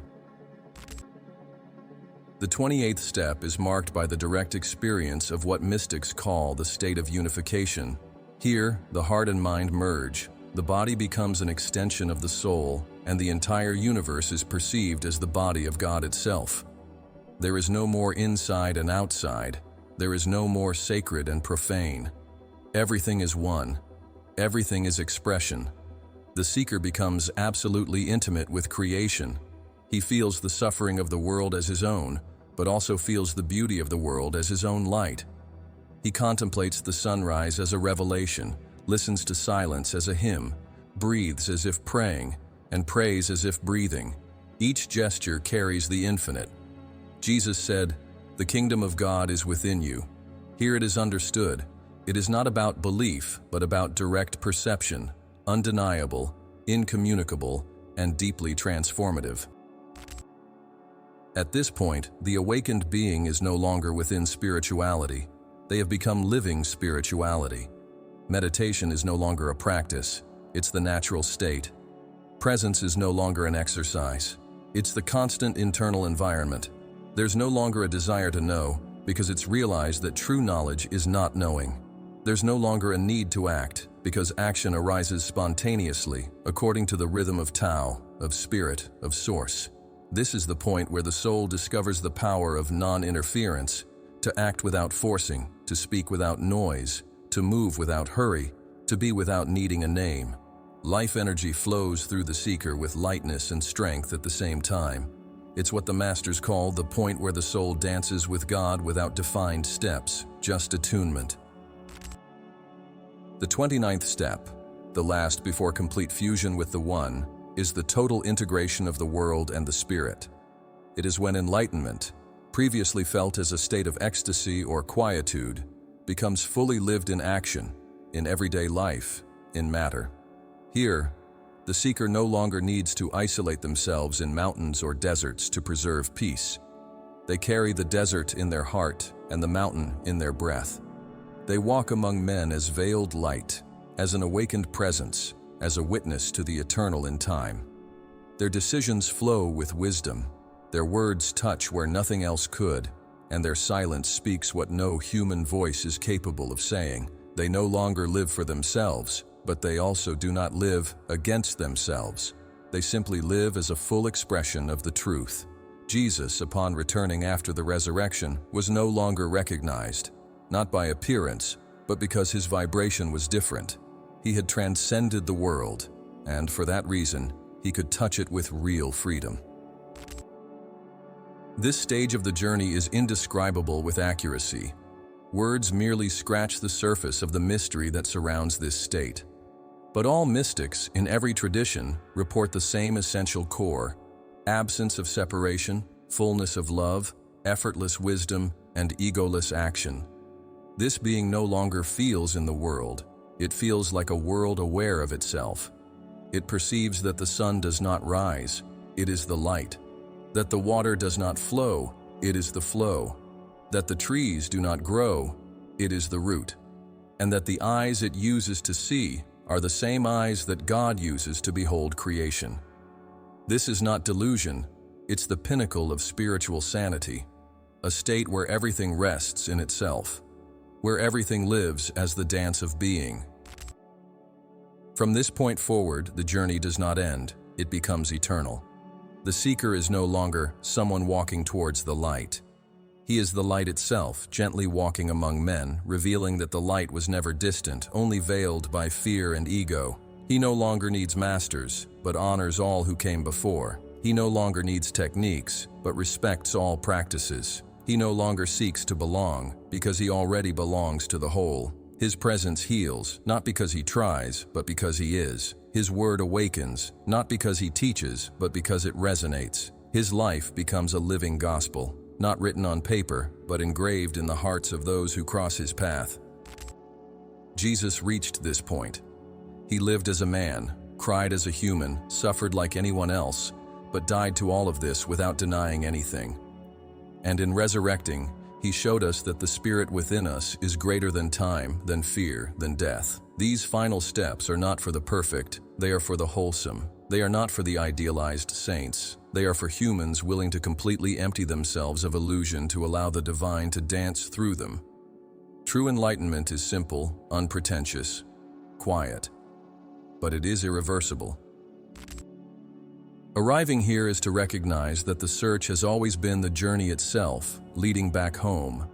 The 28th step is marked by the direct experience of what mystics call the state of unification. Here, the heart and mind merge. The body becomes an extension of the soul, and the entire universe is perceived as the body of God itself. There is no more inside and outside. There is no more sacred and profane. Everything is one. Everything is expression. The seeker becomes absolutely intimate with creation. He feels the suffering of the world as his own, but also feels the beauty of the world as his own light. He contemplates the sunrise as a revelation, listens to silence as a hymn, breathes as if praying, and prays as if breathing. Each gesture carries the infinite. Jesus said, "The kingdom of God is within you." Here it is understood. It is not about belief, but about direct perception, undeniable, incommunicable, and deeply transformative. At this point, the awakened being is no longer within spirituality. They have become living spirituality. Meditation is no longer a practice, it's the natural state. Presence is no longer an exercise. It's the constant internal environment. There's no longer a desire to know, because it's realized that true knowledge is not knowing. There's no longer a need to act, because action arises spontaneously, according to the rhythm of Tao, of spirit, of source. This is the point where the soul discovers the power of non-interference, to act without forcing, to speak without noise, to move without hurry, to be without needing a name. Life energy flows through the seeker with lightness and strength at the same time. It's what the masters call the point where the soul dances with God without defined steps, just attunement. The 29th step, the last before complete fusion with the One, is the total integration of the world and the spirit. It is when enlightenment, previously felt as a state of ecstasy or quietude, becomes fully lived in action, in everyday life, in matter. Here, the seeker no longer needs to isolate themselves in mountains or deserts to preserve peace. They carry the desert in their heart and the mountain in their breath. They walk among men as veiled light, as an awakened presence, as a witness to the eternal in time. Their decisions flow with wisdom. Their words touch where nothing else could, and their silence speaks what no human voice is capable of saying. They no longer live for themselves, but they also do not live against themselves. They simply live as a full expression of the truth. Jesus, upon returning after the resurrection, was no longer recognized, not by appearance, but because his vibration was different. He had transcended the world, and for that reason, he could touch it with real freedom. This stage of the journey is indescribable with accuracy. Words merely scratch the surface of the mystery that surrounds this state. But all mystics, in every tradition, report the same essential core: absence of separation, fullness of love, effortless wisdom, and egoless action. This being no longer feels in the world. It feels like a world aware of itself. It perceives that the sun does not rise, it is the light. That the water does not flow, it is the flow. That the trees do not grow, it is the root. And that the eyes it uses to see are the same eyes that God uses to behold creation. This is not delusion, it's the pinnacle of spiritual sanity, a state where everything rests in itself, where everything lives as the dance of being. From this point forward, the journey does not end, it becomes eternal. The seeker is no longer someone walking towards the light. He is the light itself, gently walking among men, revealing that the light was never distant, only veiled by fear and ego. He no longer needs masters, but honors all who came before. He no longer needs techniques, but respects all practices. He no longer seeks to belong, because he already belongs to the whole. His presence heals, not because he tries, but because he is. His word awakens, not because he teaches, but because it resonates. His life becomes a living gospel, not written on paper, but engraved in the hearts of those who cross his path. Jesus reached this point. He lived as a man, cried as a human, suffered like anyone else, but died to all of this without denying anything. And in resurrecting, he showed us that the spirit within us is greater than time, than fear, than death. These final steps are not for the perfect, they are for the wholesome. They are not for the idealized saints. They are for humans willing to completely empty themselves of illusion to allow the divine to dance through them. True enlightenment is simple, unpretentious, quiet, but it is irreversible. Arriving here is to recognize that the search has always been the journey itself, leading back home.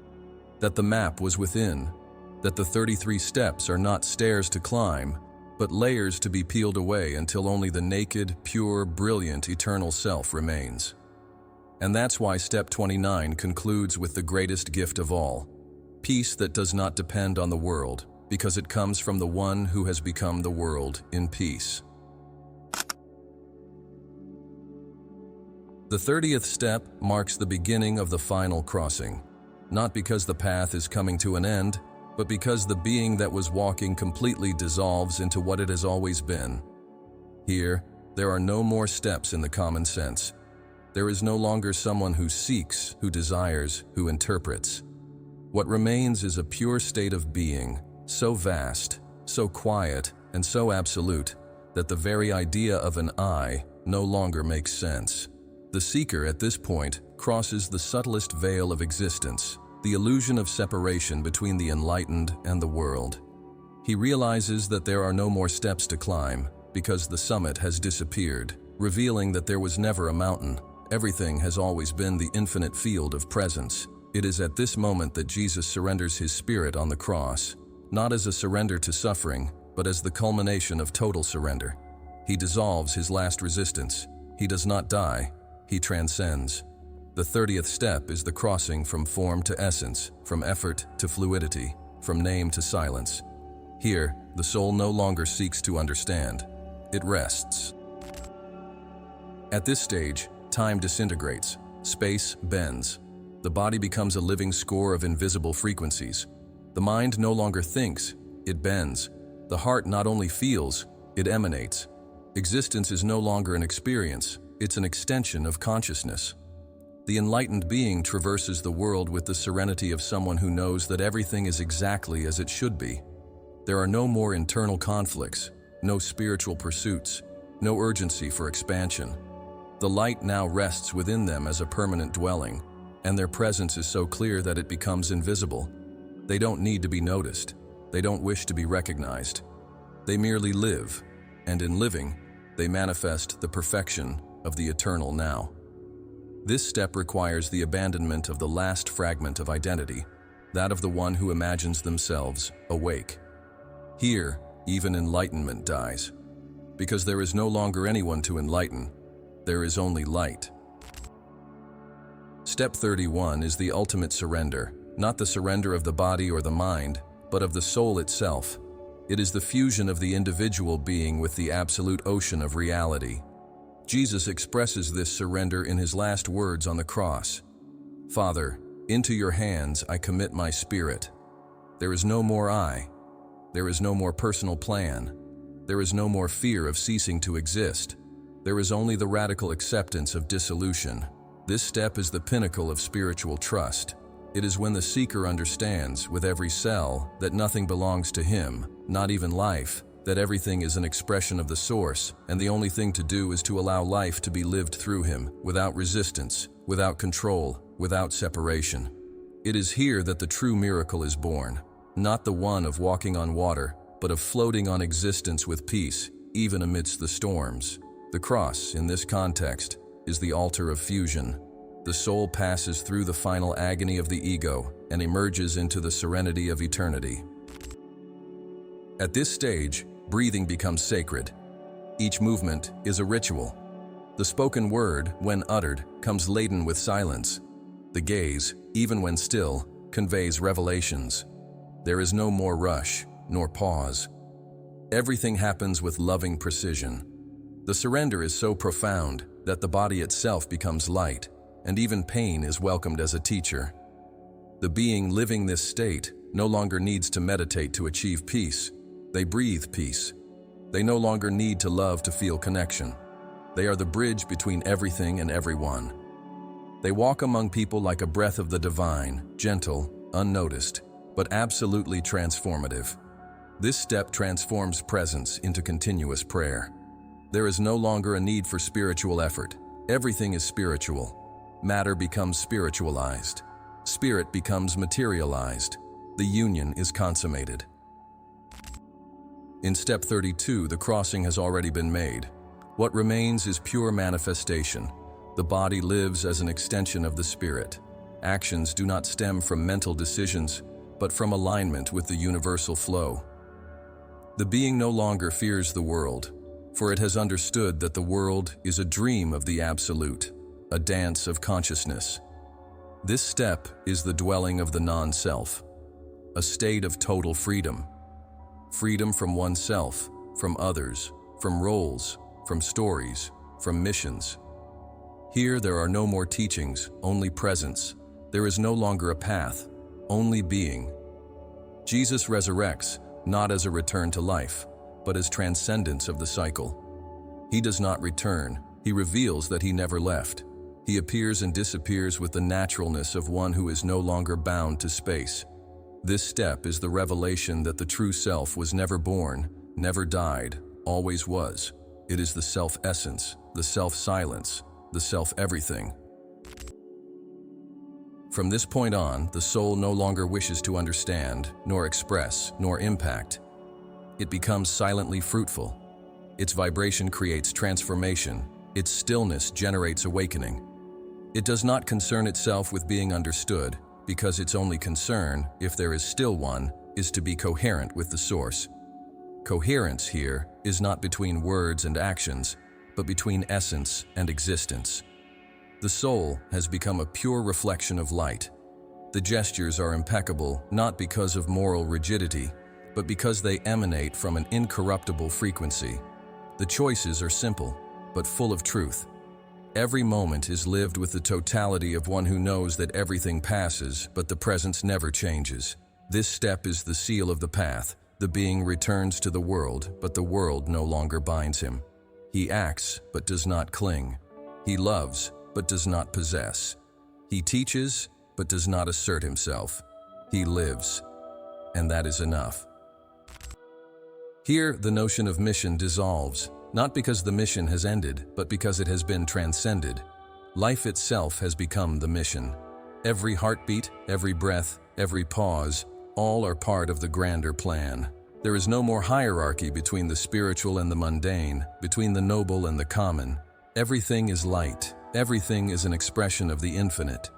That the map was within. That the 33 steps are not stairs to climb, but layers to be peeled away until only the naked, pure, brilliant, eternal self remains. And that's why step 29 concludes with the greatest gift of all, peace that does not depend on the world, because it comes from the one who has become the world in peace. The 30th step marks the beginning of the final crossing, not because the path is coming to an end, but because the being that was walking completely dissolves into what it has always been. Here, there are no more steps in the common sense. There is no longer someone who seeks, who desires, who interprets. What remains is a pure state of being, so vast, so quiet, and so absolute, that the very idea of an I no longer makes sense. The seeker at this point crosses the subtlest veil of existence, the illusion of separation between the enlightened and the world. He realizes that there are no more steps to climb, because the summit has disappeared, revealing that there was never a mountain. Everything has always been the infinite field of presence. It is at this moment that Jesus surrenders his spirit on the cross, not as a surrender to suffering, but as the culmination of total surrender. He dissolves his last resistance. He does not die, he transcends. The 30th step is the crossing from form to essence, from effort to fluidity, from name to silence. Here, the soul no longer seeks to understand. It rests. At this stage, time disintegrates, space bends. The body becomes a living score of invisible frequencies. The mind no longer thinks, it bends. The heart not only feels, it emanates. Existence is no longer an experience, it's an extension of consciousness. The enlightened being traverses the world with the serenity of someone who knows that everything is exactly as it should be. There are no more internal conflicts, no spiritual pursuits, no urgency for expansion. The light now rests within them as a permanent dwelling, and their presence is so clear that it becomes invisible. They don't need to be noticed. They don't wish to be recognized. They merely live, and in living, they manifest the perfection of the eternal now. This step requires the abandonment of the last fragment of identity, that of the one who imagines themselves awake. Here, even enlightenment dies, because there is no longer anyone to enlighten. There is only light. Step 31 is the ultimate surrender, not the surrender of the body or the mind, but of the soul itself. It is the fusion of the individual being with the absolute ocean of reality. Jesus expresses this surrender in his last words on the cross. Father, into your hands I commit my spirit. There is no more I. There is no more personal plan. There is no more fear of ceasing to exist. There is only the radical acceptance of dissolution. This step is the pinnacle of spiritual trust. It is when the seeker understands, with every cell, that nothing belongs to him, not even life, that everything is an expression of the source, and the only thing to do is to allow life to be lived through him, without resistance, without control, without separation. It is here that the true miracle is born, not the one of walking on water, but of floating on existence with peace, even amidst the storms. The cross, in this context, is the altar of fusion. The soul passes through the final agony of the ego and emerges into the serenity of eternity. At this stage, breathing becomes sacred. Each movement is a ritual. The spoken word, when uttered, comes laden with silence. The gaze, even when still, conveys revelations. There is no more rush, nor pause. Everything happens with loving precision. The surrender is so profound that the body itself becomes light, and even pain is welcomed as a teacher. The being living this state no longer needs to meditate to achieve peace. They breathe peace. They no longer need to love to feel connection. They are the bridge between everything and everyone. They walk among people like a breath of the divine, gentle, unnoticed, but absolutely transformative. This step transforms presence into continuous prayer. There is no longer a need for spiritual effort. Everything is spiritual. Matter becomes spiritualized. Spirit becomes materialized. The union is consummated. In step 32, the crossing has already been made. What remains is pure manifestation. The body lives as an extension of the spirit. Actions do not stem from mental decisions, but from alignment with the universal flow. The being no longer fears the world, for it has understood that the world is a dream of the absolute, a dance of consciousness. This step is the dwelling of the non-self, a state of total freedom. Freedom from oneself, from others, from roles, from stories, from missions. Here there are no more teachings, only presence. There is no longer a path, only being. Jesus resurrects, not as a return to life, but as transcendence of the cycle. He does not return, he reveals that he never left. He appears and disappears with the naturalness of one who is no longer bound to space. This step is the revelation that the true self was never born, never died, always was. It is the self-essence, the self-silence, the self-everything. From this point on, the soul no longer wishes to understand, nor express, nor impact. It becomes silently fruitful. Its vibration creates transformation. Its stillness generates awakening. It does not concern itself with being understood, because its only concern, if there is still one, is to be coherent with the source. Coherence here is not between words and actions, but between essence and existence. The soul has become a pure reflection of light. The gestures are impeccable not because of moral rigidity, but because they emanate from an incorruptible frequency. The choices are simple, but full of truth. Every moment is lived with the totality of one who knows that everything passes, but the presence never changes. This step is the seal of the path. The being returns to the world, but the world no longer binds him. He acts, but does not cling. He loves, but does not possess. He teaches, but does not assert himself. He lives, and that is enough. Here, the notion of mission dissolves, not because the mission has ended, but because it has been transcended. Life itself has become the mission. Every heartbeat, every breath, every pause, all are part of the grander plan. There is no more hierarchy between the spiritual and the mundane, between the noble and the common. Everything is light. Everything is an expression of the infinite.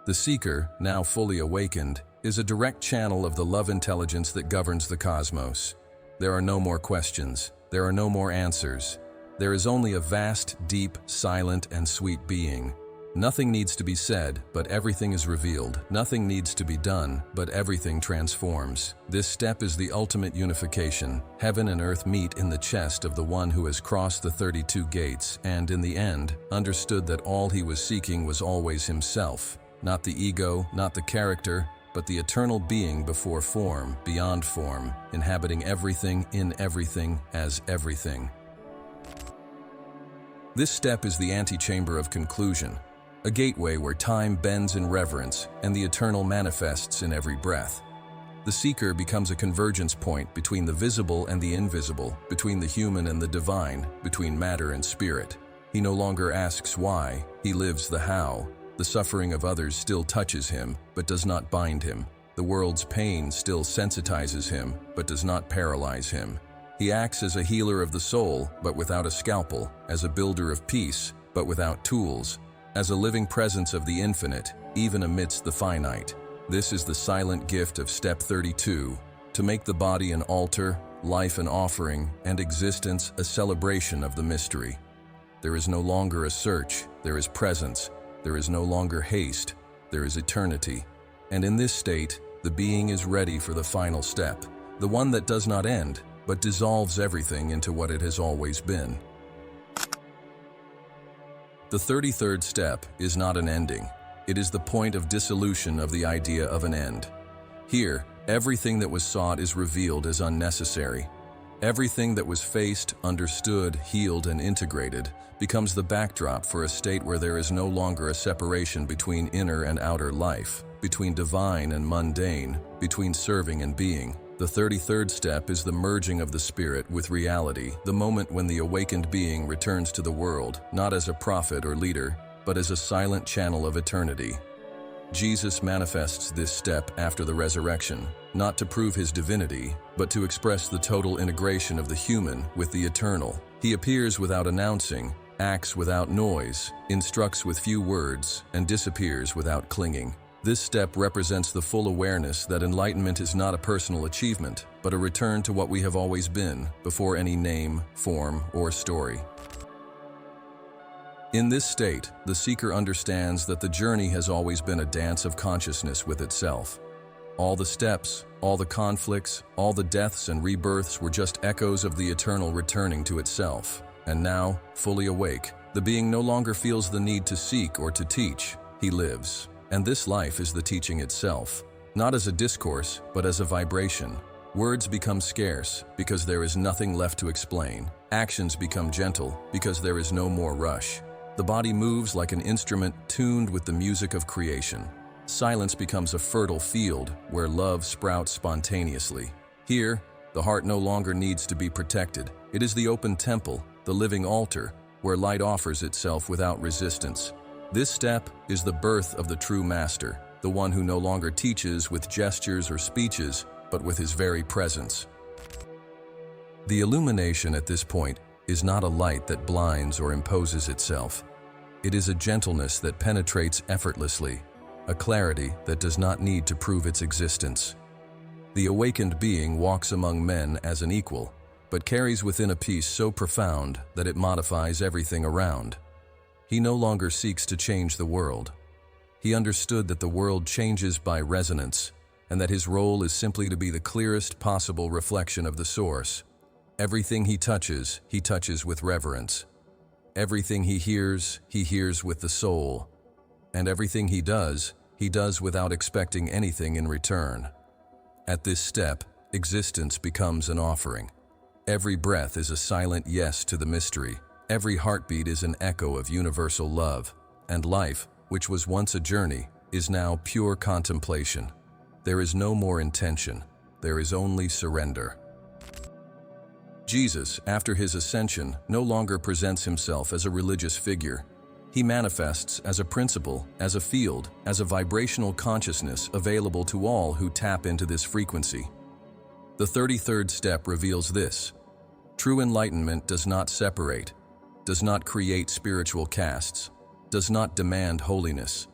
The seeker, now fully awakened, is a direct channel of the love intelligence that governs the cosmos. There are no more questions. There are no more answers. There is only a vast, deep, silent, and sweet being. Nothing needs to be said, but everything is revealed. Nothing needs to be done, but everything transforms. This step is the ultimate unification. Heaven and earth meet in the chest of the one who has crossed the 32 gates and, in the end, understood that all he was seeking was always himself. Not the ego, not the character, but the eternal being before form, beyond form, inhabiting everything, in everything, as everything. This step is the antechamber of conclusion, a gateway where time bends in reverence and the eternal manifests in every breath. The seeker becomes a convergence point between the visible and the invisible, between the human and the divine, between matter and spirit. He no longer asks why, he lives the how. The suffering of others still touches him, but does not bind him. The world's pain still sensitizes him, but does not paralyze him. He acts as a healer of the soul, but without a scalpel, as a builder of peace, but without tools, as a living presence of the infinite, even amidst the finite. This is the silent gift of Step 32, to make the body an altar, life an offering, and existence a celebration of the mystery. There is no longer a search, there is presence. There is no longer haste, there is eternity. And in this state, the being is ready for the final step, the one that does not end, but dissolves everything into what it has always been. The 33rd step is not an ending. It is the point of dissolution of the idea of an end. Here, everything that was sought is revealed as unnecessary. Everything that was faced, understood, healed, and integrated becomes the backdrop for a state where there is no longer a separation between inner and outer life, between divine and mundane, between serving and being. The 33rd step is the merging of the spirit with reality, the moment when the awakened being returns to the world, not as a prophet or leader, but as a silent channel of eternity. Jesus manifests this step after the resurrection, not to prove his divinity, but to express the total integration of the human with the eternal. He appears without announcing, acts without noise, instructs with few words, and disappears without clinging. This step represents the full awareness that enlightenment is not a personal achievement, but a return to what we have always been, before any name, form, or story. In this state, the seeker understands that the journey has always been a dance of consciousness with itself. All the steps, all the conflicts, all the deaths and rebirths were just echoes of the eternal returning to itself. And now, fully awake, the being no longer feels the need to seek or to teach. He lives. And this life is the teaching itself, not as a discourse, but as a vibration. Words become scarce because there is nothing left to explain. Actions become gentle because there is no more rush. The body moves like an instrument tuned with the music of creation. Silence becomes a fertile field where love sprouts spontaneously. Here, the heart no longer needs to be protected. It is the open temple, the living altar, where light offers itself without resistance. This step is the birth of the true master, the one who no longer teaches with gestures or speeches, but with his very presence. The illumination at this point is not a light that blinds or imposes itself. It is a gentleness that penetrates effortlessly, a clarity that does not need to prove its existence. The awakened being walks among men as an equal, but carries within a peace so profound that it modifies everything around. He no longer seeks to change the world. He understood that the world changes by resonance, and that his role is simply to be the clearest possible reflection of the source. Everything he touches with reverence. Everything he hears with the soul. And everything he does without expecting anything in return. At this step, existence becomes an offering. Every breath is a silent yes to the mystery. Every heartbeat is an echo of universal love, and life, which was once a journey, is now pure contemplation. There is no more intention, there is only surrender. Jesus, after his ascension, no longer presents himself as a religious figure. He manifests as a principle, as a field, as a vibrational consciousness available to all who tap into this frequency. The 33rd step reveals this. True enlightenment does not separate, does not create spiritual castes, does not demand holiness.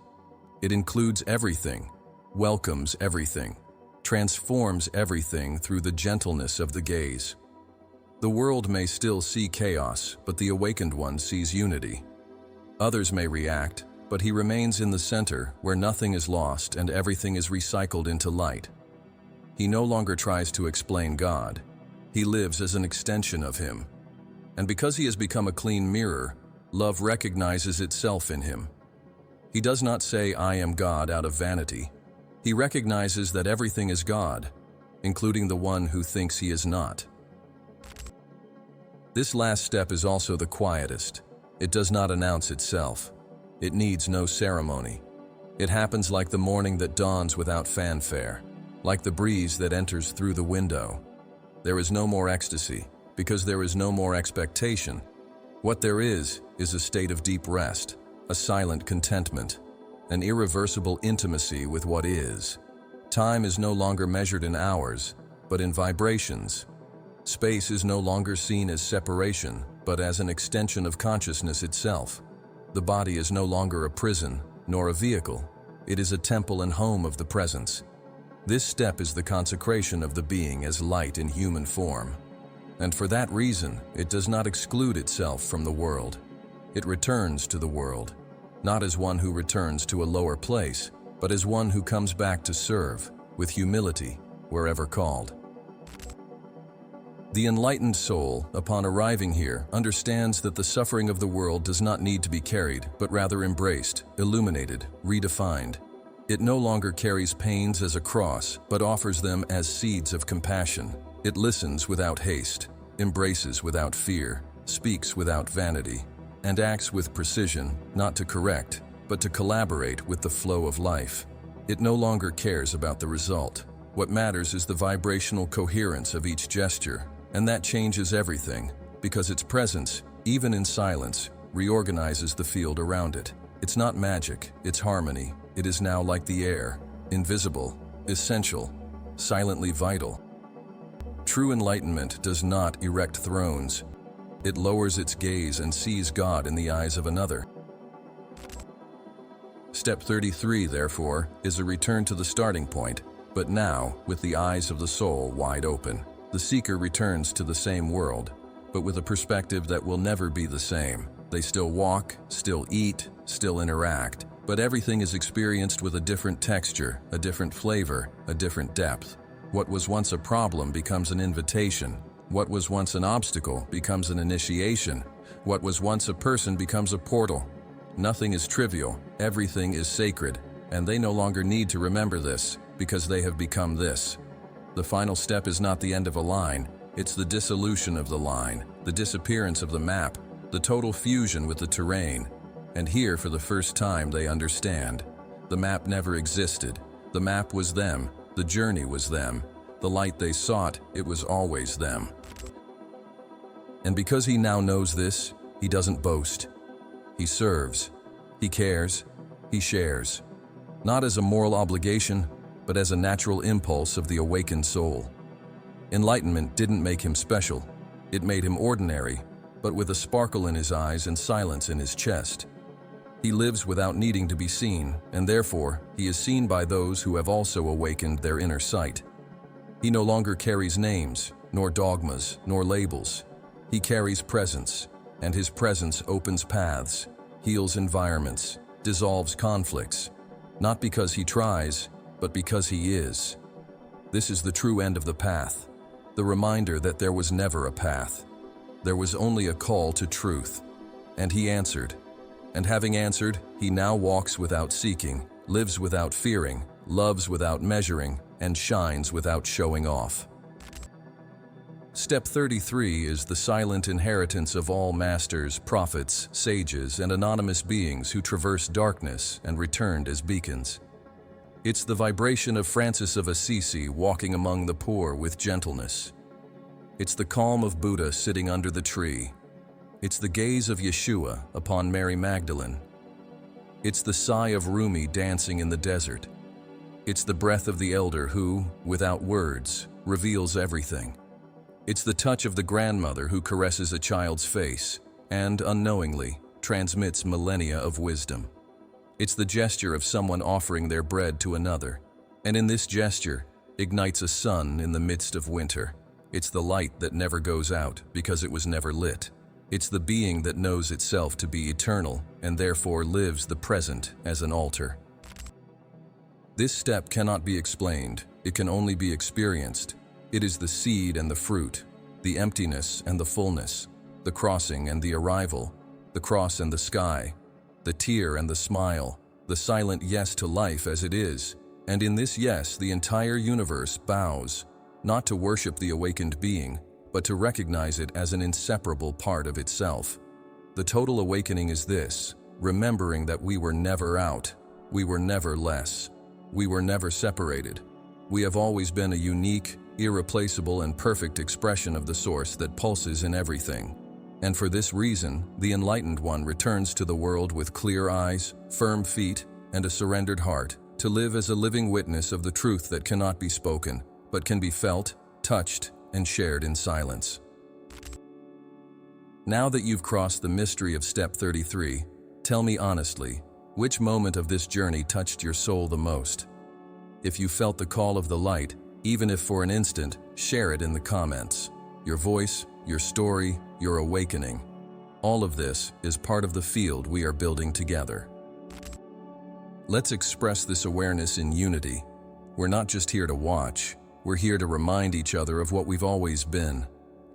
It includes everything, welcomes everything, transforms everything through the gentleness of the gaze. The world may still see chaos, but the awakened one sees unity. Others may react, but he remains in the center where nothing is lost and everything is recycled into light. He no longer tries to explain God. He lives as an extension of him. And because he has become a clean mirror, love recognizes itself in him. He does not say, "I am God," out of vanity. He recognizes that everything is God, including the one who thinks he is not. This last step is also the quietest. It does not announce itself. It needs no ceremony. It happens like the morning that dawns without fanfare, like the breeze that enters through the window. There is no more ecstasy, because there is no more expectation. What there is a state of deep rest, a silent contentment, an irreversible intimacy with what is. Time is no longer measured in hours, but in vibrations. Space is no longer seen as separation, but as an extension of consciousness itself. The body is no longer a prison, nor a vehicle. It is a temple and home of the presence. This step is the consecration of the being as light in human form. And for that reason, it does not exclude itself from the world. It returns to the world, not as one who returns to a lower place, but as one who comes back to serve, with humility, wherever called. The enlightened soul, upon arriving here, understands that the suffering of the world does not need to be carried, but rather embraced, illuminated, redefined. It no longer carries pains as a cross, but offers them as seeds of compassion. It listens without haste, embraces without fear, speaks without vanity, and acts with precision, not to correct, but to collaborate with the flow of life. It no longer cares about the result. What matters is the vibrational coherence of each gesture, and that changes everything, because its presence, even in silence, reorganizes the field around it. It's not magic, it's harmony. It is now like the air, invisible, essential, silently vital. True enlightenment does not erect thrones. It lowers its gaze and sees God in the eyes of another. Step 33, therefore, is a return to the starting point, but now with the eyes of the soul wide open. The seeker returns to the same world, but with a perspective that will never be the same. They still walk, still eat, still interact, but everything is experienced with a different texture, a different flavor, a different depth. What was once a problem becomes an invitation. What was once an obstacle becomes an initiation. What was once a person becomes a portal. Nothing is trivial, everything is sacred, and they no longer need to remember this, because they have become this. The final step is not the end of a line, it's the dissolution of the line, the disappearance of the map, the total fusion with the terrain. And here, for the first time, they understand. The map never existed. The map was them. The journey was them. The light they sought, it was always them. And because he now knows this, he doesn't boast. He serves. He cares. He shares. Not as a moral obligation, but as a natural impulse of the awakened soul. Enlightenment didn't make him special. It made him ordinary, but with a sparkle in his eyes and silence in his chest. He lives without needing to be seen, and therefore, he is seen by those who have also awakened their inner sight. He no longer carries names, nor dogmas, nor labels. He carries presence, and his presence opens paths, heals environments, dissolves conflicts, not because he tries, but because he is. This is the true end of the path, the reminder that there was never a path. There was only a call to truth, and he answered. And having answered, he now walks without seeking, lives without fearing, loves without measuring, and shines without showing off. Step 33 is the silent inheritance of all masters, prophets, sages, and anonymous beings who traversed darkness and returned as beacons. It's the vibration of Francis of Assisi walking among the poor with gentleness. It's the calm of Buddha sitting under the tree. It's the gaze of Yeshua upon Mary Magdalene. It's the sigh of Rumi dancing in the desert. It's the breath of the elder who, without words, reveals everything. It's the touch of the grandmother who caresses a child's face and, unknowingly, transmits millennia of wisdom. It's the gesture of someone offering their bread to another, and in this gesture ignites a sun in the midst of winter. It's the light that never goes out because it was never lit. It's the being that knows itself to be eternal and therefore lives the present as an altar. This step cannot be explained, it can only be experienced. It is the seed and the fruit, the emptiness and the fullness, the crossing and the arrival, the cross and the sky, the tear and the smile, the silent yes to life as it is, And in this yes, the entire universe bows, not to worship the awakened being, but to recognize it as an inseparable part of itself. The total awakening is this: remembering that we were never out, we were never less, we were never separated. We have always been a unique, irreplaceable, and perfect expression of the source that pulses in everything. And for this reason, the enlightened one returns to the world with clear eyes, firm feet, and a surrendered heart, to live as a living witness of the truth that cannot be spoken, but can be felt, touched, and shared in silence. Now that you've crossed the mystery of Step 33, tell me honestly, which moment of this journey touched your soul the most? If you felt the call of the light, even if for an instant, share it in the comments. Your voice, your story, your awakening. All of this is part of the field we are building together. Let's express this awareness in unity. We're not just here to watch, we're here to remind each other of what we've always been.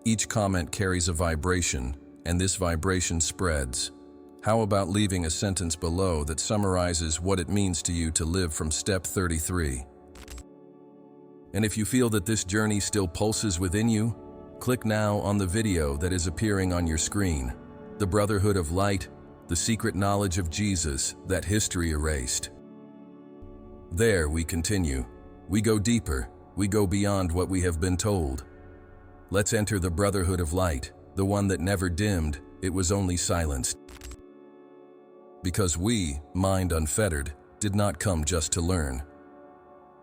Each comment carries a vibration, and this vibration spreads. How about leaving a sentence below that summarizes what it means to you to live from Step 33? And if you feel that this journey still pulses within you, click now on the video that is appearing on your screen. The Brotherhood of Light, the secret knowledge of Jesus that history erased. There we continue. We go deeper. We go beyond what we have been told. Let's enter the Brotherhood of Light, the one that never dimmed, it was only silenced. Because we, Mind Unfettered, did not come just to learn.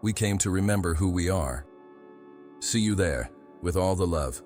We came to remember who we are. See you there, with all the love.